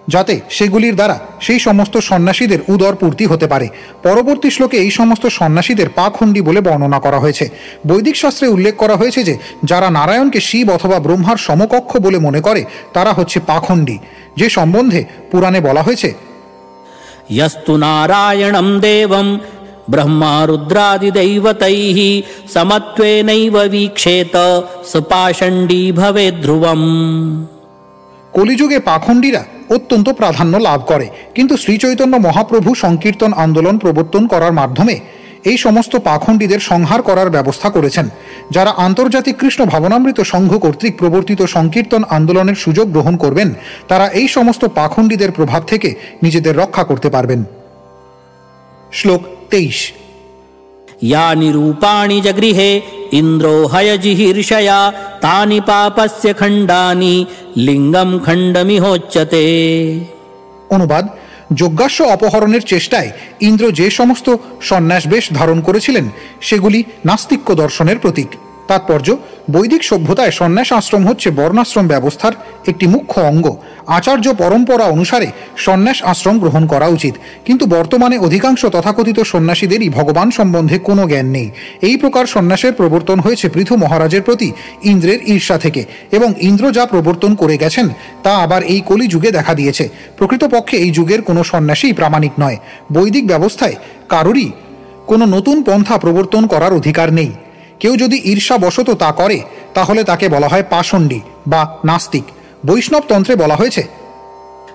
যাতে সেগুলির দ্বারা সেই সমস্ত সন্ন্যাসীদের উদরপূর্তি হতে পারে। পরবর্তী শ্লোকে এই সমস্ত সন্ন্যাসীদের পাখণ্ডী বলে বর্ণনা করা হয়েছে। বৈদিক শাস্ত্রে উল্লেখ করা হয়েছে যে যারা নারায়ণকে শিব অথবা ব্রহ্মার সমকক্ষ বলে মনে করে তারা হচ্ছে পাখণ্ডী, যে সম্বন্ধে পুরাণে বলা হয়েছে, यस्तु नारायणं देवं ब्रह्मा रुद्रादिदैवतैः समत्वेनैव वीक्षेत स पाषण्डी भवेत् ध्रुवम्। কলিযুগে পাখণ্ডীরা অত্যন্ত প্রাধান্য লাভ করে, কিন্তু শ্রীচৈতন্য মহাপ্রভু সংকীর্তন আন্দোলন প্রবর্তন করার মাধ্যমে এই সমস্ত পাখণ্ডীদের সংহার করার ব্যবস্থা করেছেন। যারা আন্তর্জাতিক কৃষ্ণ ভাবনামৃত সংঘ কর্তৃক প্রবর্তিত সংকীর্তন আন্দোলনের সুযোগ গ্রহণ করবেন, তারা এই সমস্ত পাখণ্ডীদের প্রভাব থেকে নিজেদের রক্ষা করতে পারবেন। শ্লোক 23। यानि रूपाणि जगृहे इन्द्रो हयजिहीर्षया तानि पापस्य खण्डानि लिङ्गं खण्डमिहोच्यते। অনুবাদ: যজ্ঞাশ্ব অপহরণের চেষ্টায় ইন্দ্র যে সমস্ত সন্ন্যাস বেশ ধারণ করেছিলেন সেগুলি নাস্তিক্য দর্শনের প্রতীক। তাৎপর্য: বৈদিক সভ্যতায় সন্ন্যাস আশ্রম হচ্ছে বর্ণাশ্রম ব্যবস্থার একটি মুখ্য অঙ্গ। আচার্য পরম্পরা অনুসারে সন্ন্যাস আশ্রম গ্রহণ করা উচিত, কিন্তু বর্তমানে অধিকাংশ তথাকথিত সন্ন্যাসীদেরই ভগবান সম্বন্ধে কোনো জ্ঞান নেই। এই প্রকার সন্ন্যাসের প্রবর্তন হয়েছে পৃথু মহারাজের প্রতি ইন্দ্রের ঈর্ষা থেকে, এবং ইন্দ্র যা প্রবর্তন করে গেছেন তা আবার এই কলি যুগে দেখা দিয়েছে। প্রকৃতপক্ষে এই যুগের কোনো সন্ন্যাসীই প্রামাণিক নয়। বৈদিক ব্যবস্থায় কারোরই কোনো নতুন পন্থা প্রবর্তন করার অধিকার নেই। কেউ যদি ঈর্ষাবশত তা করে তাহলে তাকে বলা হয় পাষণ্ডী বা নাস্তিক। বৈষ্ণব তন্ত্রে বলা হয়েছে,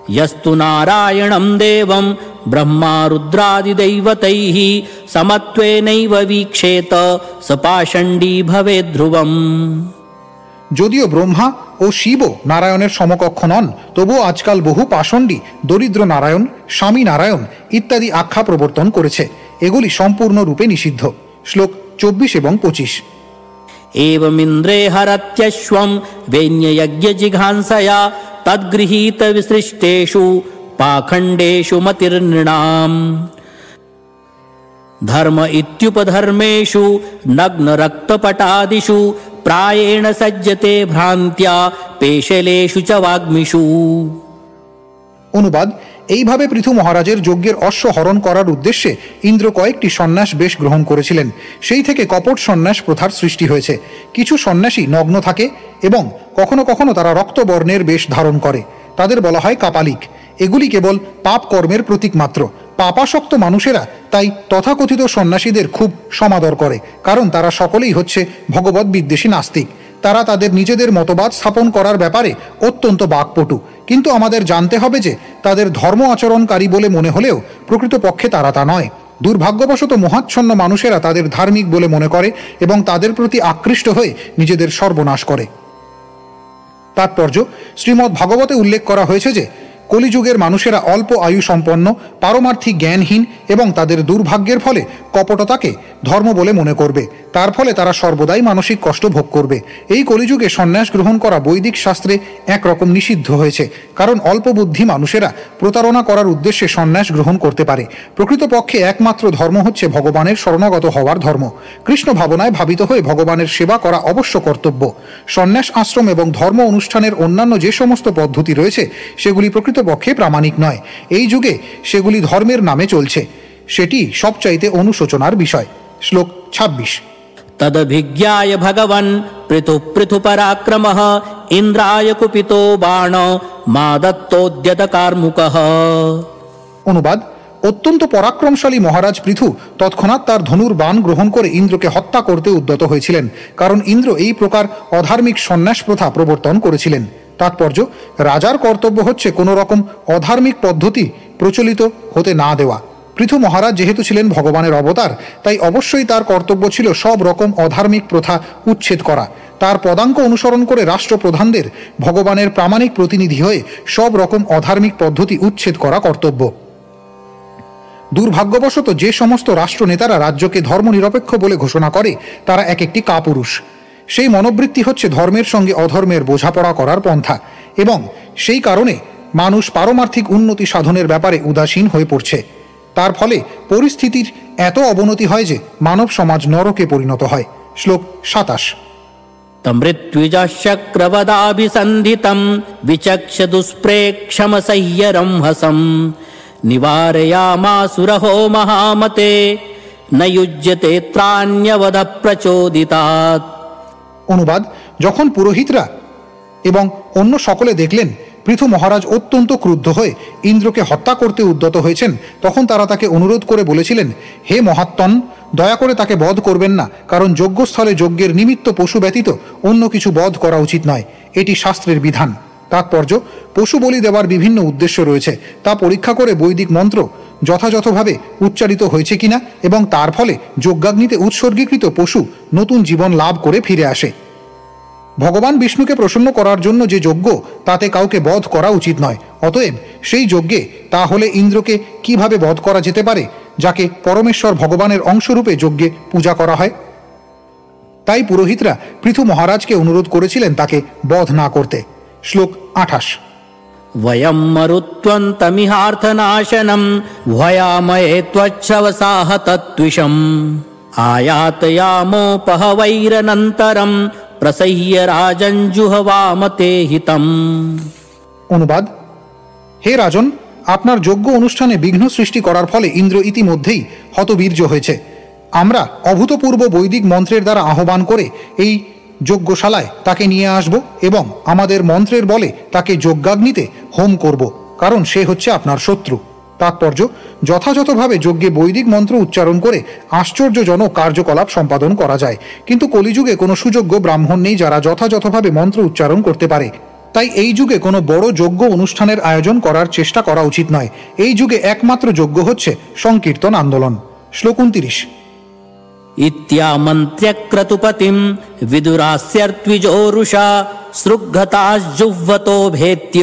यस्तु नारायणं देवं ब्रह्मा रुद्रादिदैवतैः समत्वेनैव वीक्षेत स पाषण्डी भवेत् ध्रुवम्। যদিও ব্রহ্মা ও শিবও নারায়ণের সমকক্ষ নন, তবুও আজকাল বহু পাষণ্ডী দরিদ্র নারায়ণ, স্বামী নারায়ণ ইত্যাদি আখ্যা প্রবর্তন করেছে। এগুলি সম্পূর্ণরূপে নিষিদ্ধ। শ্লোক 24 এবং 25। एवमिन्द्रे हरत्यश्वं वैन्ययज्ञजिघांसया तद्गृहीत विसृष्टेषु पाखण्डेषु मतिर्नृणाम्। धर्म इत्युपधर्मेषु नग्नरक्तपटादिषु प्रायेण सज्जते भ्रान्त्या पेशलेषु च वाग्मिषु। অনুবাদ: এইভাবে পৃথু মহারাজের যজ্ঞের অশ্ব হরণ করার উদ্দেশ্যে ইন্দ্র কয়েকটি সন্ন্যাস বেশ গ্রহণ করেছিলেন। সেই থেকে কপট সন্ন্যাস প্রথার সৃষ্টি হয়েছে। কিছু সন্ন্যাসী নগ্ন থাকে এবং কখনো কখনো তারা রক্তবর্ণের বেশ ধারণ করে। তাদের বলা হয় কাপালিক। এগুলি কেবল পাপ কর্মের প্রতীক মাত্র। পাপাসক্ত মানুষেরা তাই তথাকথিত সন্ন্যাসীদের খুব সমাদর করে, কারণ তারা সকলেই হচ্ছে ভগবৎ বিদ্বেষী নাস্তিক। তারা তাদের নিজেদের মতবাদ স্থাপন করার ব্যাপারে অত্যন্ত বাকপটু, কিন্তু আমাদের জানতে হবে যে তাদের ধর্ম আচরণকারী বলে মনে হলেও প্রকৃতপক্ষে তারা তা নয়। দুর্ভাগ্যবশত মোহাচ্ছন্ন মানুষেরা তাদের ধার্মিক বলে মনে করে এবং তাদের প্রতি আকৃষ্ট হয়ে নিজেদের সর্বনাশ করে। তাৎপর্য: শ্রীমদ্ ভাগবতে উল্লেখ করা হয়েছে যে কলিযুগের মানুষেরা অল্প আয়ু সম্পন্ন, পারমার্থিক জ্ঞানহীন এবং তাদের দুর্ভাগ্যের ফলে কপটতাকে ধর্ম বলে মনে করবে। তার ফলে তারা সর্বদাই মানসিক কষ্ট ভোগ করবে। এই কলিযুগে সন্ন্যাস গ্রহণ করা বৈদিক শাস্ত্রে একরকম নিষিদ্ধ হয়েছে, কারণ অল্প বুদ্ধি মানুষেরা প্রতারণা করার উদ্দেশ্যে সন্ন্যাস গ্রহণ করতে পারে। প্রকৃতপক্ষে একমাত্র ধর্ম হচ্ছে ভগবানের শরণাগত হওয়ার ধর্ম। কৃষ্ণ ভাবনায় ভাবিত হয়ে ভগবানের সেবা করা অবশ্য কর্তব্য। সন্ন্যাস আশ্রম এবং ধর্ম অনুষ্ঠানের অন্যান্য যে সমস্ত পদ্ধতি রয়েছে সেগুলি প্রকৃতপক্ষে প্রামাণিক নয়। এই যুগে সেগুলি ধর্মের নামে চলছে, সেটি সবচাইতে অনুশোচনার বিষয়। শ্লোক 26। तदभिज्ञाय भगवन् पृथु पृथु पराक्रमः इन्द्राय कुपितो बाण मा दत्तोद्यत कार्मुकः। অনুবাদ: অত্যন্ত পরাক্রমশালী মহারাজ পৃথু তৎক্ষণাৎ তার ধনুর বাণ গ্রহণ করে ইন্দ্রকে হত্যা করতে উদ্যত হয়েছিলেন, কারণ ইন্দ্র এই প্রকার অধার্মিক সন্ন্যাস প্রথা প্রবর্তন করেছিলেন। তাৎপর্য: রাজার কর্তব্য হচ্ছে কোনো রকম অধার্মিক পদ্ধতি প্রচলিত হতে না দেওয়া। পৃথু মহারাজ যেহেতু ছিলেন ভগবানের অবতার, তাই অবশ্যই তার কর্তব্য ছিল সব রকম অধার্মিক প্রথা উচ্ছেদ করা। তার পদাঙ্ক অনুসরণ করে রাষ্ট্রপ্রধানদের ভগবানের প্রামাণিক প্রতিনিধি হয়ে সব রকম অধার্মিক পদ্ধতি উচ্ছেদ করা কর্তব্য। দুর্ভাগ্যবশত যে সমস্ত রাষ্ট্রনেতারা রাজ্যকে ধর্মনিরপেক্ষ বলে ঘোষণা করে তারা এক একটি কাপুরুষ। সেই মনোবৃত্তি হচ্ছে ধর্মের সঙ্গে অধর্মের বোঝাপড়া করার পন্থা, এবং সেই কারণে মানুষ পারমার্থিক উন্নতি সাধনের ব্যাপারে উদাসীন হয়ে পড়ছে। তার ফলে পরিস্থিতির এত অবনতি হয় যে মানব সমাজ নরকে পরিণত হয়। শ্লোক 27। তমৃত্যুজশক্রবদাভিসন্ধিতম বিচক্ষ দুষ্প্রেক্ষমসহ্যরম হসম নিবারয়ামাসুরহো মহামতে ন যুজ্যতে ত্রাণ্যবধ প্রচোদিতাৎ। অনুবাদ: যখন পুরোহিতরা এবং অন্য সকলে দেখলেন পৃথু মহারাজ অত্যন্ত ক্রুদ্ধ হয়ে ইন্দ্রকে হত্যা করতে উদ্যত হয়েছেন, তখন তারা তাকে অনুরোধ করে বলেছিলেন, হে মহাত্মন, দয়া করে তাকে বধ করবেন না, কারণ যজ্ঞস্থলে যজ্ঞের নিমিত্ত পশু ব্যতীত অন্য কিছু বধ করা উচিত নয়। এটি শাস্ত্রের বিধান। তাৎপর্য: পশু বলি দেওয়ার বিভিন্ন উদ্দেশ্য রয়েছে, তা পরীক্ষা করে বৈদিক মন্ত্র যথাযথভাবে উচ্চারিত হয়েছে কিনা এবং তার ফলে যজ্ঞাগ্নিতে উৎসর্গীকৃত পশু নতুন জীবন লাভ করে ফিরে আসে। ভগবান বিষ্ণুকে প্রসন্ন করার জন্য যে যজ্ঞ, তাতে কাউকে বধ করা উচিত নয়। অতএব সেই যজ্ঞে তাহলে ইন্দ্রকে কিভাবে বধ করা যেতে পারে, যাকে পরমেশ্বর ভগবানের অংশরূপে যজ্ঞে পূজা করা হয়? তাই পুরোহিতরা পৃথু মহারাজকে অনুরোধ করেছিলেন তাকে বধ না করতে। শ্লোক 28। वयं मरुत्वन्तमिहार्थनाशनं भयामये त्वच्छवसाह तत्विषम् आयातयामोपहवैरनन्तरं प्रसह्य राजञ्जुहवामते हितम्। অনুবাদ: হে রাজন, আপনার যজ্ঞ অনুষ্ঠানে বিঘ্ন সৃষ্টি করার ফলে ইন্দ্র ইতিমধ্যেই হতবীর্য হয়েছে। আমরা অভূতপূর্ব বৈদিক মন্ত্রের দ্বারা আহ্বান করে এই যজ্ঞশালায় তাকে নিয়ে আসব এবং আমাদের মন্ত্রের বলে তাকে যজ্ঞাগ্নিতে হোম করব, কারণ সে হচ্ছে আপনার শত্রু। তাৎপর্য: যথাযথভাবে যজ্ঞে বৈদিক মন্ত্র উচ্চারণ করে আশ্চর্যজনক কার্যকলাপ সম্পাদন করা যায়, কিন্তু কলিযুগে কোনো সুযোগ্য ব্রাহ্মণ নেই যারা যথাযথভাবে মন্ত্র উচ্চারণ করতে পারে। তাই এই যুগে কোনো বড় যজ্ঞ অনুষ্ঠানের আয়োজন করার চেষ্টা করা উচিত নয়। এই যুগে একমাত্র যজ্ঞ হচ্ছে সংকীর্তন আন্দোলন। শ্লোক 29। इत्यामन्त्र्य क्रतुपतिं विदुरास्यर्त्विजोरुषा सृग्घताज्जुह्वतो भेत्य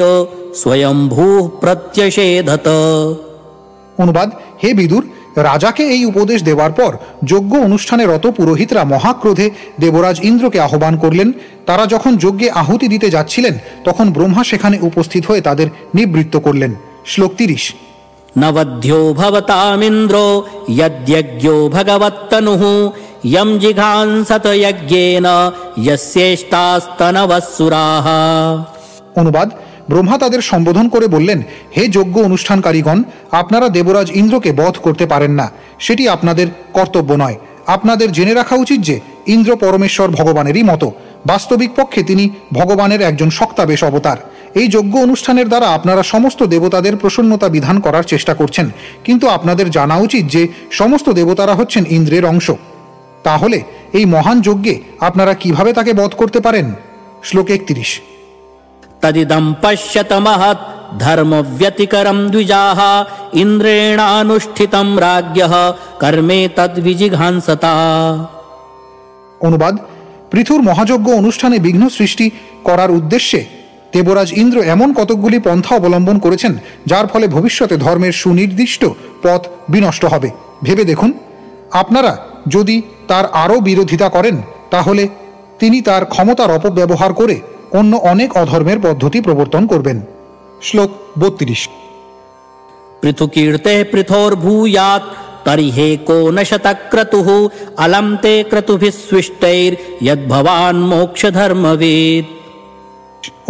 स्वयंभूः प्रत्यषेधत। অনুবাদ: হে বিদুর, রাজাকে এই উপদেশ দেওয়ার পর যজ্ঞ অনুষ্ঠানে রত পুরোহিতরা মহাক্রোধে দেবরাজ ইন্দ্রকে আহ্বান করলেন। তারা যখন যজ্ঞে আহুতি দিতে যাচ্ছিলেন তখন ব্রহ্মা সেখানে উপস্থিত হয়ে তাদের নিবৃত্ত করলেন। শ্লোক 30। नवध्यो भवतामिन्द्रो यद्यज्ञो भगवत्तनुः यं जिघांसत यज्ञेन यस्येष्टास्तनवस्सुराः। অনুবাদ: ব্রহ্মা তাদের সম্বোধন করে বললেন, হে যজ্ঞ অনুষ্ঠানকারীগণ, আপনারা দেবরাজ ইন্দ্রকে বধ করতে পারেন না, সেটি আপনাদের কর্তব্য নয়। আপনাদের জেনে রাখা উচিত যে ইন্দ্র পরমেশ্বর ভগবানেরই মতো। বাস্তবিক পক্ষে তিনি ভগবানের একজন শক্তাবেশ অবতার। এই যজ্ঞ অনুষ্ঠানের দ্বারা আপনারা সমস্ত দেবতাদের প্রসন্নতা বিধান করার চেষ্টা করছেন, কিন্তু আপনাদের জানা উচিত যে সমস্ত দেবতারা হচ্ছেন ইন্দ্রের অংশ। তাহলে এই মহান যজ্ঞে আপনারা কিভাবে তাকে বধ করতে পারেন? শ্লোক 31। तदिदं पश्यत महत् धर्मव्यतिकरं द्विजाः इन्द्रेणानुष्ठितं राज्ञः कर्मे तद्विजिघांसता। অনুবাদ: পৃথুর মহাযজ্ঞ অনুষ্ঠানে বিঘ্ন সৃষ্টি করার উদ্দেশ্যে দেবরাজ ইন্দ্র এমন কতকগুলি পন্থা অবলম্বন করেছেন যার ফলে ভবিষ্যতে ধর্মের সুনির্দিষ্ট পথ বিনষ্ট হবে। ভেবে দেখুন, আপনারা যদি তার আরও বিরোধিতা করেন তাহলে তিনি তার ক্ষমতার অপব্যবহার করে অন্য অনেক অধর্মের পদ্ধতি প্রবর্তন করবেন। শ্লোক 32। पृथुकीर्ते पृथोर्भूयात् तर्हि को न शतक्रतुः अलं ते क्रतुभिः स्विष्टैर्यद्भवान् मोक्षधर्मवेद।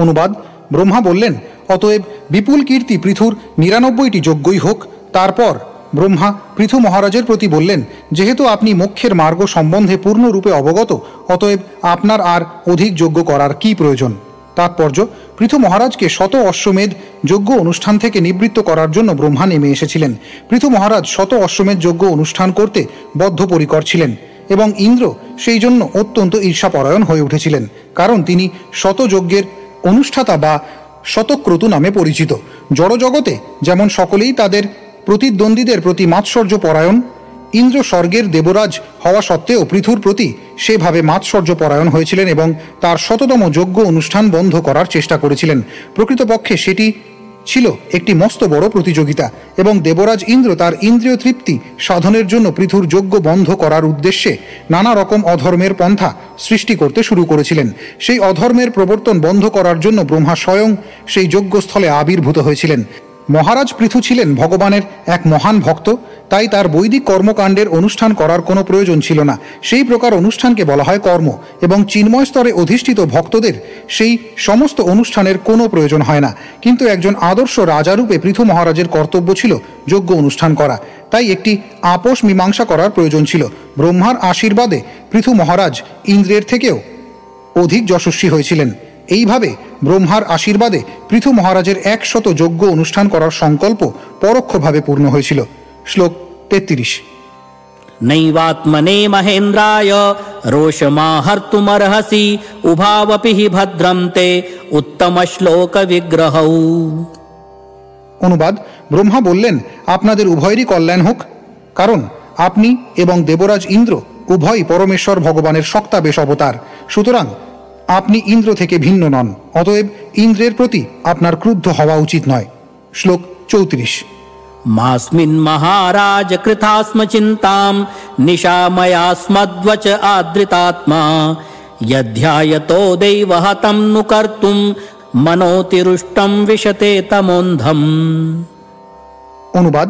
অনুবাদ: ব্রহ্মা বললেন, অতএব বিপুল কীর্তি পৃথুর 99টি যজ্ঞই হোক। তারপর ব্রহ্মা পৃথু মহারাজের প্রতি বললেন, যেহেতু আপনি মোক্ষের মার্গ সম্বন্ধে পূর্ণরূপে অবগত, অতএব আপনার আর অধিক যজ্ঞ করার কি প্রয়োজন? তাৎপর্য: পৃথু মহারাজকে শত অশ্বমেধ যজ্ঞ অনুষ্ঠান থেকে নিবৃত্ত করার জন্য ব্রহ্মা নেমে এসেছিলেন। পৃথু মহারাজ শত অশ্বমেধ যজ্ঞ অনুষ্ঠান করতে বদ্ধপরিকর ছিলেন এবং ইন্দ্র সেই জন্য অত্যন্ত ঈর্ষাপরায়ণ হয়ে উঠেছিলেন, কারণ তিনি শত যজ্ঞের অনুষ্ঠাতা বা শতক্রতু নামে পরিচিত। জড়জগতে যেমন সকলেই তাদের প্রতিদ্বন্দ্বীদের প্রতি মাৎসর্য পরায়ণ, ইন্দ্র স্বর্গের দেবরাজ হওয়া সত্ত্বেও পৃথুর প্রতি সেভাবে মাৎসর্য পরায়ণ হয়েছিলেন এবং তার শততম যজ্ঞ অনুষ্ঠান বন্ধ করার চেষ্টা করেছিলেন। প্রকৃতপক্ষে সেটি ছিল একটি মস্ত বড় প্রতিযোগিতা এবং দেবরাজ ইন্দ্র তার ইন্দ্রিয় তৃপ্তি সাধনের জন্য পৃথুর যজ্ঞ বন্ধ করার উদ্দেশ্যে নানা রকম অধর্মের পন্থা সৃষ্টি করতে শুরু করেছিলেন। সেই অধর্মের প্রবর্তন বন্ধ করার জন্য ব্রহ্মা স্বয়ং সেই যজ্ঞস্থলে আবির্ভূত হয়েছিলেন। মহারাজ পৃথু ছিলেন ভগবানের এক মহান ভক্ত, তাই তার বৈদিক কর্মকাণ্ডের অনুষ্ঠান করার কোনো প্রয়োজন ছিল না। সেই প্রকার অনুষ্ঠানকে বলা হয় কর্ম, এবং চিন্ময় স্তরে অধিষ্ঠিত ভক্তদের সেই সমস্ত অনুষ্ঠানের কোনো প্রয়োজন হয় না। কিন্তু একজন আদর্শ রাজারূপে পৃথু মহারাজের কর্তব্য ছিল যজ্ঞ অনুষ্ঠান করা, তাই একটি আপোষ মীমাংসা করার প্রয়োজন ছিল। ব্রহ্মার আশীর্বাদে পৃথু মহারাজ ইন্দ্রের থেকেও অধিক যশস্বী হয়েছিলেন। এইভাবে ব্রহ্মার আশীর্বাদে পৃথু মহারাজের 100 যজ্ঞ অনুষ্ঠান করার সংকল্প পরোক্ষভাবে পূর্ণ হয়েছিল। শ্লোক 33। নৈবাত্মনে মহেন্দ্রায় রোষমাহর্তুমর্হসি উভাবপি হি ভদ্রম তে উত্তম শ্লোক বিগ্রহৌ। অনুবাদ: ব্রহ্মা বললেন, আপনাদের উভয়েরই কল্যাণ হোক, কারণ আপনি এবং দেবরাজ ইন্দ্র উভয়ই পরমেশ্বর ভগবানের শক্তাবেশ অবতার। সুতরাং আপনি ইন্দ্র থেকে ভিন্ন নন, অতএব ইন্দ্রের প্রতি আপনার ক্রুদ্ধ হওয়া উচিত নয়। শ্লোক 34। মাস্মিন মহারাজ কৃতাস্ম চিন্তাম নিশাময়াস্মদ্বচ আদৃতাত্মা যধ্যায়তো দৈবহতম নু কর্তুম মনোতিরুষ্টম বিশতে তমোন্ধম। অনুবাদ: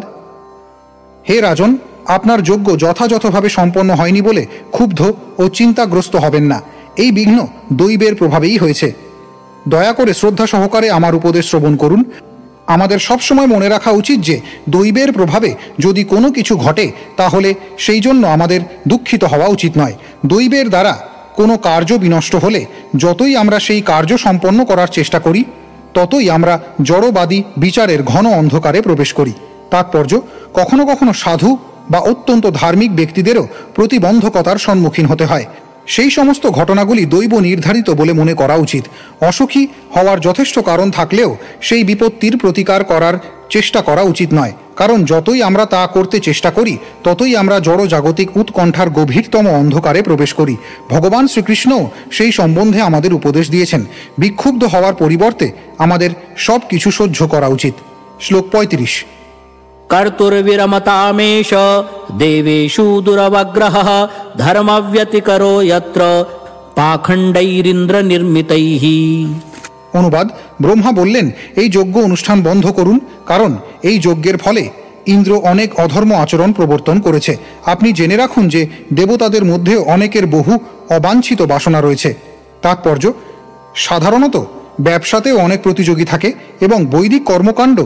হে রাজন, আপনার যজ্ঞ যথাযথভাবে সম্পন্ন হয়নি বলে ক্ষুব্ধ ও চিন্তাগ্রস্ত হবেন না। এই বিঘ্ন দৈবের প্রভাবেই হয়েছে। দয়া করে শ্রদ্ধা সহকারে আমার উপদেশ শ্রবণ করুন। আমাদের সবসময় মনে রাখা উচিত যে দৈবের প্রভাবে যদি কোনো কিছু ঘটে তাহলে সেই জন্য আমাদের দুঃখিত হওয়া উচিত নয়। দৈবের দ্বারা কোনো কার্য বিনষ্ট হলে যতই আমরা সেই কার্য সম্পন্ন করার চেষ্টা করি, ততই আমরা জড়বাদী বিচারের ঘন অন্ধকারে প্রবেশ করি। তাৎপর্য: কখনো কখনো সাধু বা অত্যন্ত ধার্মিক ব্যক্তিদেরও প্রতিবন্ধকতার সম্মুখীন হতে হয়। সেই সমস্ত ঘটনাগুলি দৈব নির্ধারিত বলে মনে করা উচিত। অসুখী হওয়ার যথেষ্ট কারণ থাকলেও সেই বিপত্তির প্রতিকার করার চেষ্টা করা উচিত নয়, কারণ যতই আমরা তা করতে চেষ্টা করি ততই আমরা জড়জাগতিক উৎকণ্ঠার গভীরতম অন্ধকারে প্রবেশ করি। ভগবান শ্রীকৃষ্ণও সেই সম্বন্ধে আমাদের উপদেশ দিয়েছেন। বিক্ষুব্ধ হওয়ার পরিবর্তে আমাদের সব কিছু সহ্য করা উচিত। শ্লোক 35। কর্তুর্বিরমতামেষ দেবেষু দুরবগ্রহঃ ধর্মব্যতিকরো যত্র পাখণ্ডৈরিন্দ্র নির্মিতৈঃ। অনুবাদ: ব্রহ্মা বললেন, এই যজ্ঞ অনুষ্ঠান বন্ধ করুন, কারণ এই যজ্ঞের ফলে ইন্দ্র অনেক অধর্ম আচরণ প্রবর্তন করেছে। আপনি জেনে রাখুন যে দেবতাদের মধ্যে অনেকের বহু অবাঞ্ছিত বাসনা রয়েছে। তাৎপর্য: সাধারণত ব্যবসাতেও অনেক প্রতিযোগী থাকে এবং বৈদিক কর্মকাণ্ড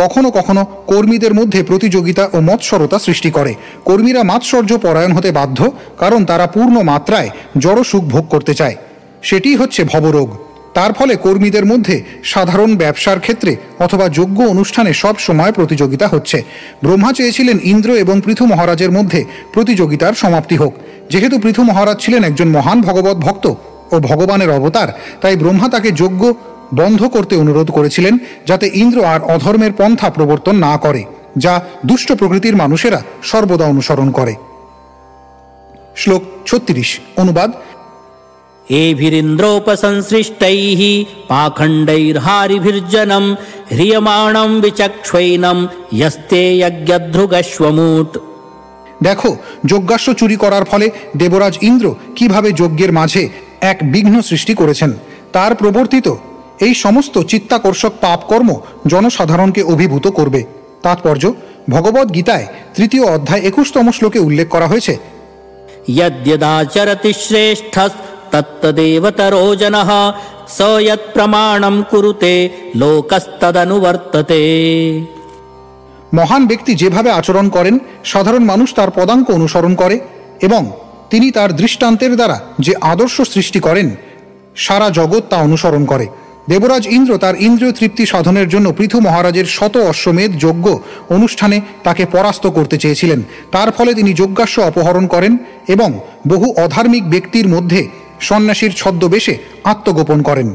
কখনো কখনো কর্মীদের মধ্যে প্রতিযোগিতা ও মৎসরতা সৃষ্টি করে। কর্মীরা মাৎসর্য পরায়ণ হতে বাধ্য, কারণ তারা পূর্ণ মাত্রায় জড় সুখ ভোগ করতে চায়। সেটি হচ্ছে ভবরোগ। তার ফলে কর্মীদের মধ্যে সাধারণ ব্যবসার ক্ষেত্রে অথবা যজ্ঞ অনুষ্ঠানে সব সময় প্রতিযোগিতা হচ্ছে। ব্রহ্মা চেয়েছিলেন ইন্দ্র এবং পৃথু মহারাজের মধ্যে প্রতিযোগিতার সমাপ্তি হোক। যেহেতু পৃথু মহারাজ ছিলেন একজন মহান ভগবত ভক্ত ও ভগবানের অবতার, তাই ব্রহ্মা তাকে যজ্ঞ বন্ধ করতে অনুরোধ করেছিলেন, যাতে ইন্দ্র আর অধর্মের পন্থা প্রবর্তন না করে, যা দুষ্ট প্রকৃতির মানুষেরা সর্বদা অনুসরণ করে। শ্লোক 36। অনুবাদ: এভিরিন্দ্রোপসংসৃষ্টৈঃ পাখণ্ডৈর্হারিভির্জনম হ্রিয়মাণম বিচক্ষ্বৈনম যস্তে যজ্ঞধ্রুগস্বমূট। দেখো, যজ্ঞাশ্ব চুরি করার ফলে দেবরাজ ইন্দ্র কিভাবে যজ্ঞের মাঝে এক বিঘ্ন সৃষ্টি করেছেন। তার প্রবর্তিত এই সমস্ত চিত্তাকর্ষক পাপকর্ম জনসাধারণকে অভিভূত করবে। তাৎপর্য: ভগবদ্ গীতায় 3য় অধ্যায় 21তম শ্লোকে উল্লেখ করা হয়েছে, যদ্যদাচরতি শ্রেষ্ঠস্তত্তদেবতরো জনঃ স যৎপ্রমাণম কুরুতে লোকস্তদনুবর্ততে। মহান ব্যক্তি যেভাবে আচরণ করেন সাধারণ মানুষ তার পদাঙ্ক অনুসরণ করে, এবং তিনি তার দৃষ্টান্তের দ্বারা যে আদর্শ সৃষ্টি করেন সারা জগৎ তা অনুসরণ করে। দেবরাজ ইন্দ্র তার ইন্দ্রিয় তৃপ্তি সাধনের জন্য পৃথু মহারাজের 100 অশ্বমেধ যজ্ঞ অনুষ্ঠানে তাকে পরাস্ত করতে চেয়েছিলেন। তার ফলে তিনি যজ্ঞাশ্ব অপহরণ করেন এবং বহু অধার্মিক ব্যক্তির মধ্যে সন্ন্যাসীর ছদ্মবেশে আত্মগোপন করেন।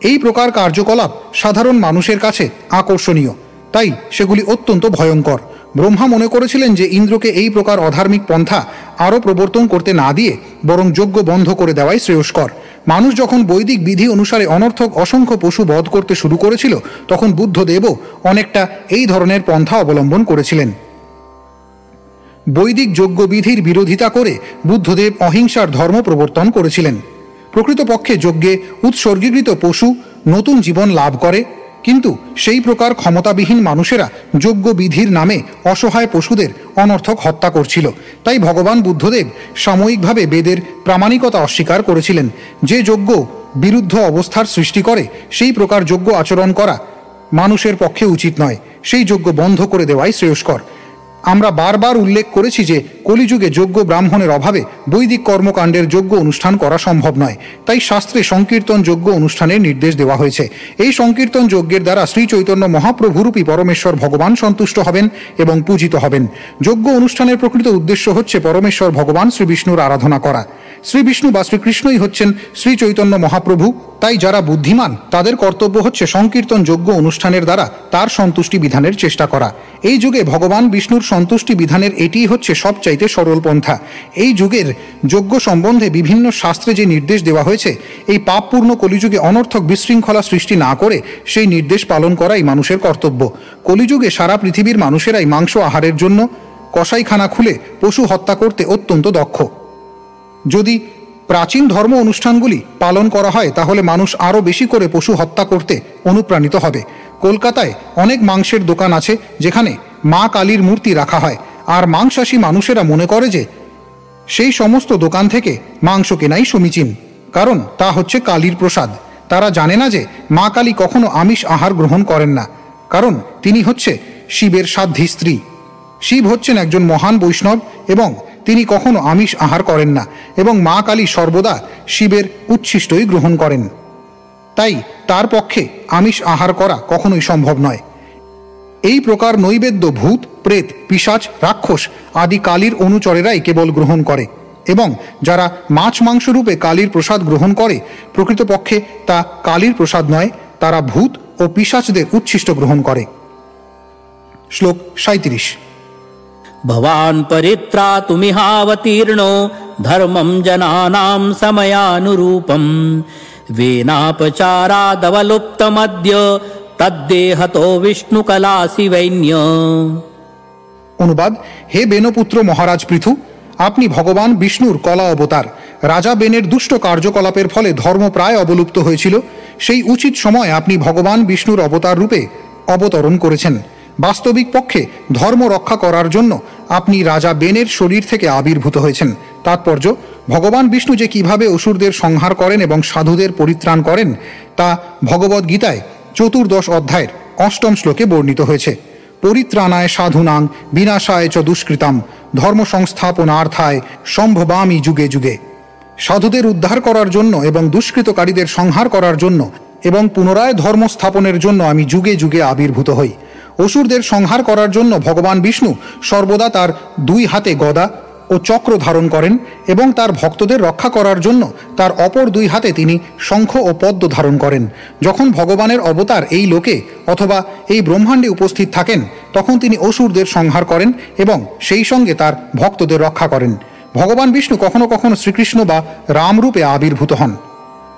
এই প্রকার কার্যকলাপ সাধারণ মানুষের কাছে আকর্ষণীয়, তাই সেগুলি অত্যন্ত ভয়ঙ্কর। ব্রহ্মা মনে করেছিলেন যে ইন্দ্রকে এই প্রকার অধার্মিক পন্থা আরও প্রবর্তন করতে না দিয়ে বরং যজ্ঞ বন্ধ করে দেওয়াই শ্রেয়স্কর। মানুষ যখন বৈদিক বিধি অনুসারে অনর্থক অসংখ্য পশু বধ করতে শুরু করেছিল, তখন বুদ্ধদেবও অনেকটা এই ধরনের পন্থা অবলম্বন করেছিলেন। বৈদিক যজ্ঞবিধির বিরোধিতা করে বুদ্ধদেব অহিংসার ধর্ম প্রবর্তন করেছিলেন। প্রকৃতপক্ষে যজ্ঞে উৎসর্গীকৃত পশু নতুন জীবন লাভ করে, কিন্তু সেই প্রকার ক্ষমতাবিহীন মানুষেরা যজ্ঞবিধির নামে অসহায় পশুদের অনর্থক হত্যা করছিল। তাই ভগবান বুদ্ধদেব সাময়িকভাবে বেদের প্রামাণিকতা অস্বীকার করেছিলেন। যে যজ্ঞ বিরুদ্ধ অবস্থার সৃষ্টি করে সেই প্রকার যজ্ঞ আচরণ করা মানুষের পক্ষে উচিত নয়, সেই যজ্ঞ বন্ধ করে দেওয়াই শ্রেয়স্কর। আমরা বারবার উল্লেখ করেছি যে কলিযুগে যোগ্য ব্রাহ্মণের অভাবে বৈদিক কর্মকাণ্ডের যোগ্য অনুষ্ঠান করা সম্ভব নয়। তাই শাস্ত্রে সংকীর্তন যোগ্য অনুষ্ঠানের নির্দেশ দেওয়া হয়েছে। এই সংকীর্তন যজ্ঞের দ্বারা শ্রী চৈতন্য মহাপ্রভুরূপী পরমেশ্বর ভগবান সন্তুষ্ট হবেন এবং পূজিত হবেন। যোগ্য অনুষ্ঠানের প্রকৃত উদ্দেশ্য হচ্ছে পরমেশ্বর ভগবান শ্রী বিষ্ণুর আরাধনা করা। শ্রী বিষ্ণু বা শ্রীকৃষ্ণই হচ্ছেন শ্রী চৈতন্য মহাপ্রভু। তাই যারা বুদ্ধিমান তাদের কর্তব্য হচ্ছে সংকীর্তন যোগ্য অনুষ্ঠানের দ্বারা তার সন্তুষ্টি বিধানের চেষ্টা করা। এই যুগে ভগবান বিষ্ণুর সন্তুষ্টি বিধানের এটিই হচ্ছে সবচাইতে সরল পন্থা। এই যুগের যজ্ঞ সম্বন্ধে বিভিন্ন শাস্ত্রে যে নির্দেশ দেওয়া হয়েছে, এই পাপপূর্ণ কলিযুগে অনর্থক বিশৃঙ্খলা সৃষ্টি না করে সেই নির্দেশ পালন করাই মানুষের কর্তব্য। কলিযুগে সারা পৃথিবীর মানুষেরাই মাংস আহারের জন্য কসাইখানা খুলে পশু হত্যা করতে অত্যন্ত দক্ষ। যদি প্রাচীন ধর্ম অনুষ্ঠানগুলি পালন করা হয় তাহলে মানুষ আরও বেশি করে পশু হত্যা করতে অনুপ্রাণিত হবে। কলকাতায় অনেক মাংসের দোকান আছে যেখানে মা কালীর মূর্তি রাখা হয়, আর মাংসাশী মানুষেরা মনে করে যে সেই সমস্ত দোকান থেকে মাংস কেনাই সমীচীন, কারণ তা হচ্ছে কালীর প্রসাদ। তারা জানে না যে মা কালী কখনো আমিষ আহার গ্রহণ করেন না, কারণ তিনি হচ্ছে শিবের সাধ্বী স্ত্রী। শিব হচ্ছেন একজন মহান বৈষ্ণব এবং তিনি কখনো আমিষ আহার করেন না, এবং মা কালী সর্বদা শিবের উচ্ছিষ্টই গ্রহণ করেন। তাই তার পক্ষে আমিষ আহার করা কখনোই সম্ভব নয়। এই প্রকার নৈবেদ্য ভূত, প্রেত, পিশাচ, রাক্ষস আদি কালীর অনুচরেরাই কেবল গ্রহণ করে, এবং যারা মাছ মাংস রূপে কালীর প্রসাদ গ্রহণ করে প্রকৃতপক্ষে তা কালীর প্রসাদ নয়, তারা ভূত ও পিশাচদের উচ্ছিষ্ট গ্রহণ করে। শ্লোক 37। भवान् परित्रातुमिहावतीर्णो धर्मं जनानां समयानुरूपं वेनापचारादवलुप्तमद्य तद्देहतो विष्णुकलासि वैन्य। অনুবাদ: হে বেনপুত্র মহারাজ পৃথু, আপনি ভগবান বিষ্ণুর কলা অবতার। রাজা বেনের দুষ্ট কার্যকলাপের ফলে ধর্ম প্রায় অবলুপ্ত হয়েছিল। সেই উচিত সময় আপনি ভগবান বিষ্ণুর অবতার রূপে অবতরণ করেছেন। বাস্তবিক পক্ষে ধর্ম রক্ষা করার জন্য আপনি রাজা বেনের শরীর থেকে আবির্ভূত হয়েছেন। তাৎপর্য: ভগবান বিষ্ণু যে কিভাবে অসুরদের সংহার করেন এবং সাধুদের পরিত্রাণ করেন তা ভগবদ্গীতায় 14 অধ্যায়ের 8ম শ্লোকে বর্ণিত হয়েছে। পরিত্রাণায় সাধুনাং বিনাশায় চ দুষ্কৃতাম ধর্ম সংস্থাপনার্থায় সম্ভবামি যুগে যুগে। সাধুদের উদ্ধার করার জন্য এবং দুষ্কৃতকারীদের সংহার করার জন্য এবং পুনরায় ধর্ম স্থাপনের জন্য আমি যুগে যুগে আবির্ভূত হই। অসুরদের সংহার করার জন্য ভগবান বিষ্ণু সর্বদা তার 2 হাতে গদা ও চক্র ধারণ করেন, এবং তার ভক্তদের রক্ষা করার জন্য তার অপর 2 হাতে তিনি শঙ্খ ও পদ্ম ধারণ করেন। যখন ভগবানের অবতার এই লোকে অথবা এই ব্রহ্মাণ্ডে উপস্থিত থাকেন তখন তিনি অসুরদের সংহার করেন এবং সেই সঙ্গে তার ভক্তদের রক্ষা করেন। ভগবান বিষ্ণু কখনো কখনো শ্রীকৃষ্ণ বা রামরূপে আবির্ভূত হন।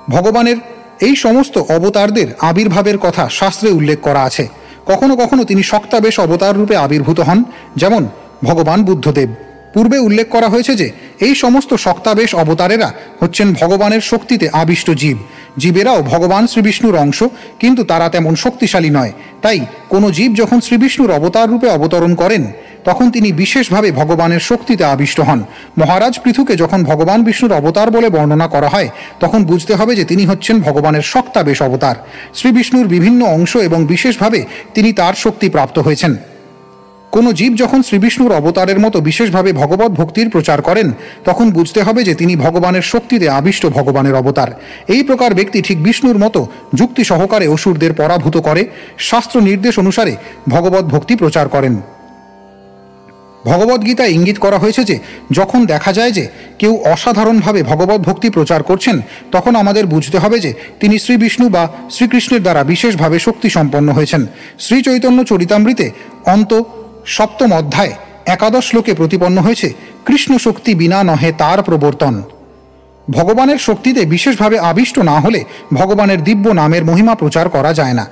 ভগবানের এই সমস্ত অবতারদের আবির্ভাবের কথা শাস্ত্রে উল্লেখ করা আছে। কখনো কখনো তিনি শক্তাবেশ অবতার রূপে আবির্ভূত হন, যেমন ভগবান বুদ্ধদেব। পূর্বে উল্লেখ করা হয়েছে যে এই সমস্ত শক্তাবেশ অবতারেরা হচ্ছেন ভগবানের শক্তিতে আবিষ্ট জীব। জীবেরাও ভগবান শ্রীবিষ্ণুর অংশ, কিন্তু তারা তেমন শক্তিশালী নয়। তাই কোনো জীব যখন শ্রীবিষ্ণুর অবতার রূপে অবতরণ করেন তখন তিনি বিশেষভাবে ভগবানের শক্তিতে আবিষ্ট হন। মহারাজ পৃথুকে যখন ভগবান বিষ্ণুর অবতার বলে বর্ণনা করা হয় তখন বুঝতে হবে যে তিনি হচ্ছেন ভগবানের শক্তাবেশ অবতার। শ্রীবিষ্ণুর বিভিন্ন অংশ এবং বিশেষভাবে তিনি তার শক্তি প্রাপ্ত হয়েছেন। কোনো জীব যখন শ্রীবিষ্ণুর অবতারের মতো বিশেষভাবে ভগবত ভক্তির প্রচার করেন তখন বুঝতে হবে যে তিনি ভগবানের শক্তিতে আবিষ্ট ভগবানের অবতার। এই প্রকার ব্যক্তি ঠিক বিষ্ণুর মতো যুক্তি সহকারে অসুরদের পরাভূত করে শাস্ত্র নির্দেশ অনুসারে ভগবত ভক্তি প্রচার করেন। ভগবদ্গীতায় ইঙ্গিত করা হয়েছে যে যখন দেখা যায় যে কেউ অসাধারণভাবে ভগবত ভক্তি প্রচার করছেন, তখন আমাদের বুঝতে হবে যে তিনি শ্রী বিষ্ণু বা শ্রীকৃষ্ণের দ্বারা বিশেষভাবে শক্তি সম্পন্ন হয়েছেন। শ্রী চৈতন্য চরিতামৃতে অন্ত 7ম অধ্যায় 11 শ্লোকে প্রতিপন্ন হয়েছে, কৃষ্ণ শক্তি বিনা নহে তার প্রবর্তন। ভগবানের শক্তিতে বিশেষভাবে আবিষ্ট না হলে ভগবানের দিব্য নামের মহিমা প্রচার করা যায় না।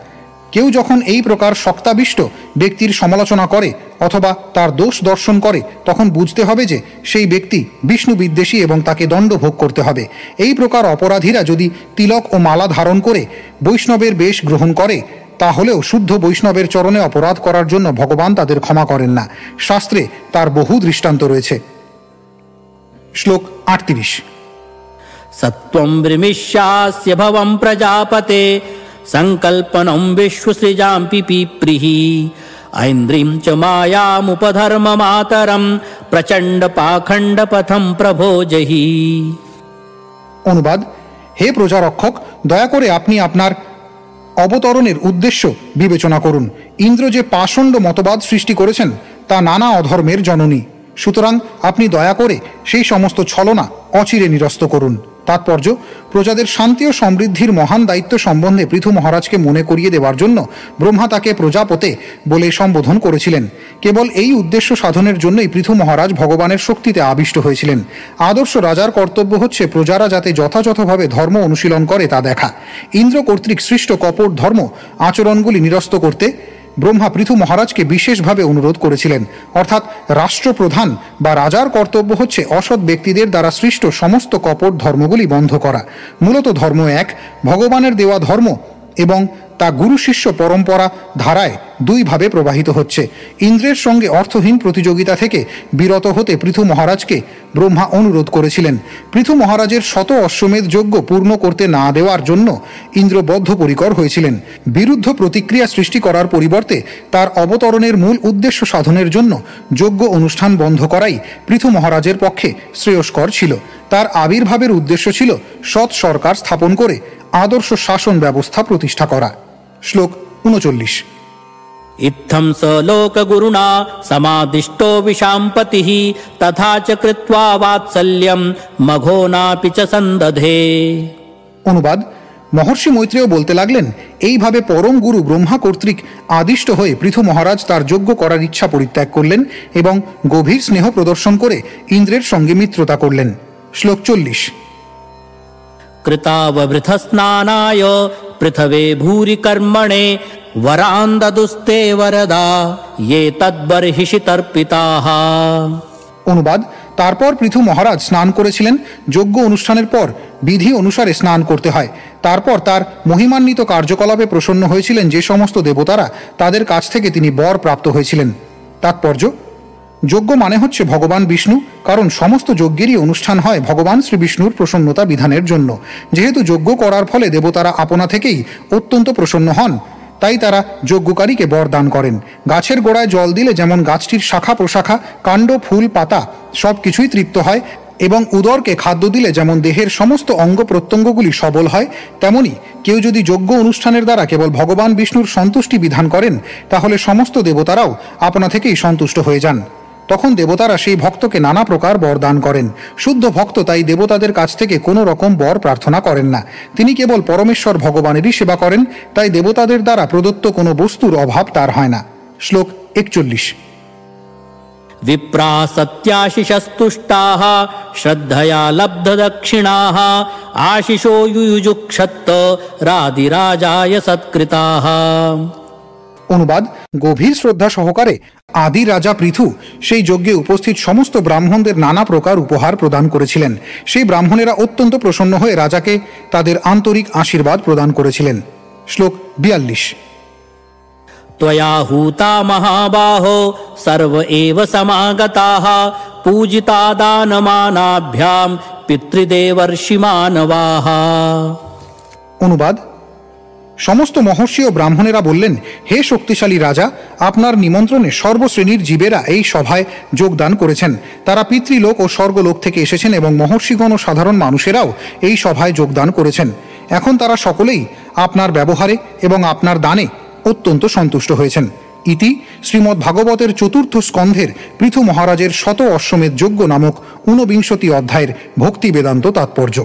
কেউ যখন এই প্রকার শক্তাবিষ্ট ব্যক্তির সমালোচনা করে অথবা তার দোষ দর্শন করে, তখন বুঝতে হবে যে সেই ব্যক্তি বিষ্ণু বিদ্বেষী এবং তাকে দণ্ড ভোগ করতে হবে। এই প্রকার অপরাধীরা যদি তিলক ও মালা ধারণ করে বৈষ্ণবের বেশ গ্রহণ করে, তাহলেও শুদ্ধ বৈষ্ণবের চরণে অপরাধ করার জন্য ভগবান তাদের ক্ষমা করেন না। শাস্ত্রে তার বহু দৃষ্টান্ত রয়েছে। শ্লোক 38। সত্বং ব্রহ্মিষ্যাস্য ভবং প্রজাপতে সংকল্পনং বিশ্বসৃজাং পিপীপ্রিহি ঐন্দ্রিং চ মায়ামুপধর্ম মাতরম প্রচণ্ড পাখণ্ড পথম প্রভোজহি। অনুবাদ: হে প্রজারক্ষক, দয়া করে আপনি আপনার অবতরণের উদ্দেশ্য বিবেচনা করুন। ইন্দ্র যে পাষণ্ড মতবাদ সৃষ্টি করেছেন তা নানা অধর্মের জননী। সুতরাং আপনি দয়া করে সেই সমস্ত ছলনা অচিরে নিরস্ত করুন। তাৎপর্য: প্রজাদের শান্তি ও সমৃদ্ধির মহান দায়িত্ব সম্বন্ধে পৃথু মহারাজকে মনে করিয়ে দেওয়ার জন্য ব্রহ্মা তাকে প্রজাপতে বলে সম্বোধন করেছিলেন। কেবল এই উদ্দেশ্য সাধনের জন্যই পৃথু মহারাজ ভগবানের শক্তিতে আবিষ্ট হয়েছিলেন। আদর্শ রাজার কর্তব্য হচ্ছে প্রজারা যাতে যথাযথভাবে ধর্ম অনুশীলন করে তা দেখা। ইন্দ্র কর্তৃক সৃষ্ট কপট ধর্ম আচরণগুলি নিরস্ত করতে ব্রহ্মা পৃথু মহারাজকে বিশেষভাবে অনুরোধ করেছিলেন। অর্থাৎ রাষ্ট্রপ্রধান বা রাজার কর্তব্য হচ্ছে অসৎ ব্যক্তিদের দ্বারা সৃষ্ট সমস্ত কপট ধর্মগুলি বন্ধ করা। মূলত ধর্ম এক, ভগবানের দেওয়া ধর্ম এবং তা গুরু শিষ্য পরম্পরা ধারায় দুইভাবে প্রবাহিত হচ্ছে। ইন্দ্রের সঙ্গে অর্থহীন প্রতিযোগিতা থেকে বিরত হতে পৃথু মহারাজকে ব্রহ্মা অনুরোধ করেছিলেন। পৃথু মহারাজের শত অশ্বমেধ যজ্ঞ পূর্ণ করতে না দেওয়ার জন্য ইন্দ্র বদ্ধপরিকর হয়েছিলেন। বিরুদ্ধ প্রতিক্রিয়া সৃষ্টি করার পরিবর্তে তার অবতরণের মূল উদ্দেশ্য সাধনের জন্য যজ্ঞ অনুষ্ঠান বন্ধ করাই পৃথু মহারাজের পক্ষে শ্রেয়স্কর ছিল। তার আবির্ভাবের উদ্দেশ্য ছিল সৎ সরকার স্থাপন করে আদর্শ শাসন ব্যবস্থা প্রতিষ্ঠা করা। শ্লোক 39। ইত্থং স লোকগুরুণা সমাদিষ্টো বিশাম্পতিঃ তথা চ কৃত্বা বাৎসল্যম মঘোনাপি চ সন্দধে। অনুবাদ: মহর্ষি মৈত্রেয় বলতে লাগলেন, এইভাবে পরম গুরু ব্রহ্মা কর্তৃক আদিষ্ট হয়ে পৃথু মহারাজ তার যজ্ঞ করার ইচ্ছা পরিত্যাগ করলেন এবং গভীর স্নেহ প্রদর্শন করে ইন্দ্রের সঙ্গে মিত্রতা করলেন। শ্লোক 40। কৃতাবভৃথ স্নানায় পৃথবে ভূরি কর্মণে বরান দদুস্তে বরদা ये তদ্বর্হিষি তর্পিতাঃ। অনুবাদ: তারপর পৃথু মহারাজ স্নান করেছিলেন। যজ্ঞ অনুষ্ঠানের পর বিধি অনুসারে স্নান করতে হয়। তারপর তার মহিমান্বিত কার্যকলাপে প্রসন্ন হয়েছিলেন যে সমস্ত দেবতারা, তাদের কাছ থেকে তিনি বর প্রাপ্ত হয়েছিলেন। তাৎপর্য: যজ্ঞ মানে হচ্ছে ভগবান বিষ্ণু, কারণ সমস্ত যজ্ঞেরই অনুষ্ঠান হয় ভগবান শ্রী বিষ্ণুর প্রসন্নতা বিধানের জন্য। যেহেতু যজ্ঞ করার ফলে দেবতারা আপনা থেকেই অত্যন্ত প্রসন্ন হন, তাই তারা যজ্ঞকারীকে বর দান করেন। গাছের গোড়ায় জল দিলে যেমন গাছটির শাখা প্রশাখা, কাণ্ড, ফুল, পাতা সব কিছুই তৃপ্ত হয় এবং উদরকে খাদ্য দিলে যেমন দেহের সমস্ত অঙ্গ প্রত্যঙ্গগুলি সবল হয়, তেমনি কেউ যদি যজ্ঞ অনুষ্ঠানের দ্বারা কেবল ভগবান বিষ্ণুর সন্তুষ্টি বিধান করেন, তাহলে সমস্ত দেবতারাও আপনা থেকেই সন্তুষ্ট হয়ে যান। তখন দেবতারা সেই ভক্তকে নানা প্রকার বর দান করেন। শুদ্ধ ভক্ত তাই দেবতাদের কাছ থেকে কোনো রকম বর প্রার্থনা করেন না। তিনি কেবল পরমেশ্বর ভগবানেরই সেবা করেন, তাই দেবতাদের দ্বারা প্রদত্ত কোনো বস্তুর অভাব তার হয় না। শ্লোক 41। विप्रा सत्याशिषस्तुष्टाः श्रद्धया लब्धदक्षिणाः आशिषो युयुजुक्षत्त राधिराजाय सत्कृताः। অনুবাদ: গভীর শ্রদ্ধা সহকারে আদি রাজা পৃথু সেই যজ্ঞে উপস্থিত সমস্ত ব্রাহ্মণদের নানা প্রকার উপহার প্রদান করেছিলেন। সেই ব্রাহ্মণেরা অত্যন্ত প্রসন্ন হয়ে রাজাকে তাদের আন্তরিক আশীর্বাদ প্রদান করেছিলেন। শ্লোক 42। त्वया हूता महाबाहो सर्व एव समागताः पूजिता दानमानाभ्याम पितृदेवर्षि मानवाः। অনুবাদ: সমস্ত মহর্ষি ও ব্রাহ্মণেরা বললেন, হে শক্তিশালী রাজা, আপনার নিমন্ত্রণে সর্বশ্রেণীর জীবেরা এই সভায় যোগদান করেছেন। তারা পিতৃলোক ও স্বর্গলোক থেকে এসেছেন এবং মহর্ষিগণ ও সাধারণ মানুষেরাও এই সভায় যোগদান করেছেন। এখন তারা সকলেই আপনার ব্যবহারে এবং আপনার দানে অত্যন্ত সন্তুষ্ট হয়েছেন। ইতি শ্রীমদ্ ভাগবতের চতুর্থ স্কন্ধের পৃথু মহারাজের শত অশ্বমেধ যজ্ঞ নামক 49 অধ্যায়ের ভক্তি বেদান্ত তাৎপর্য।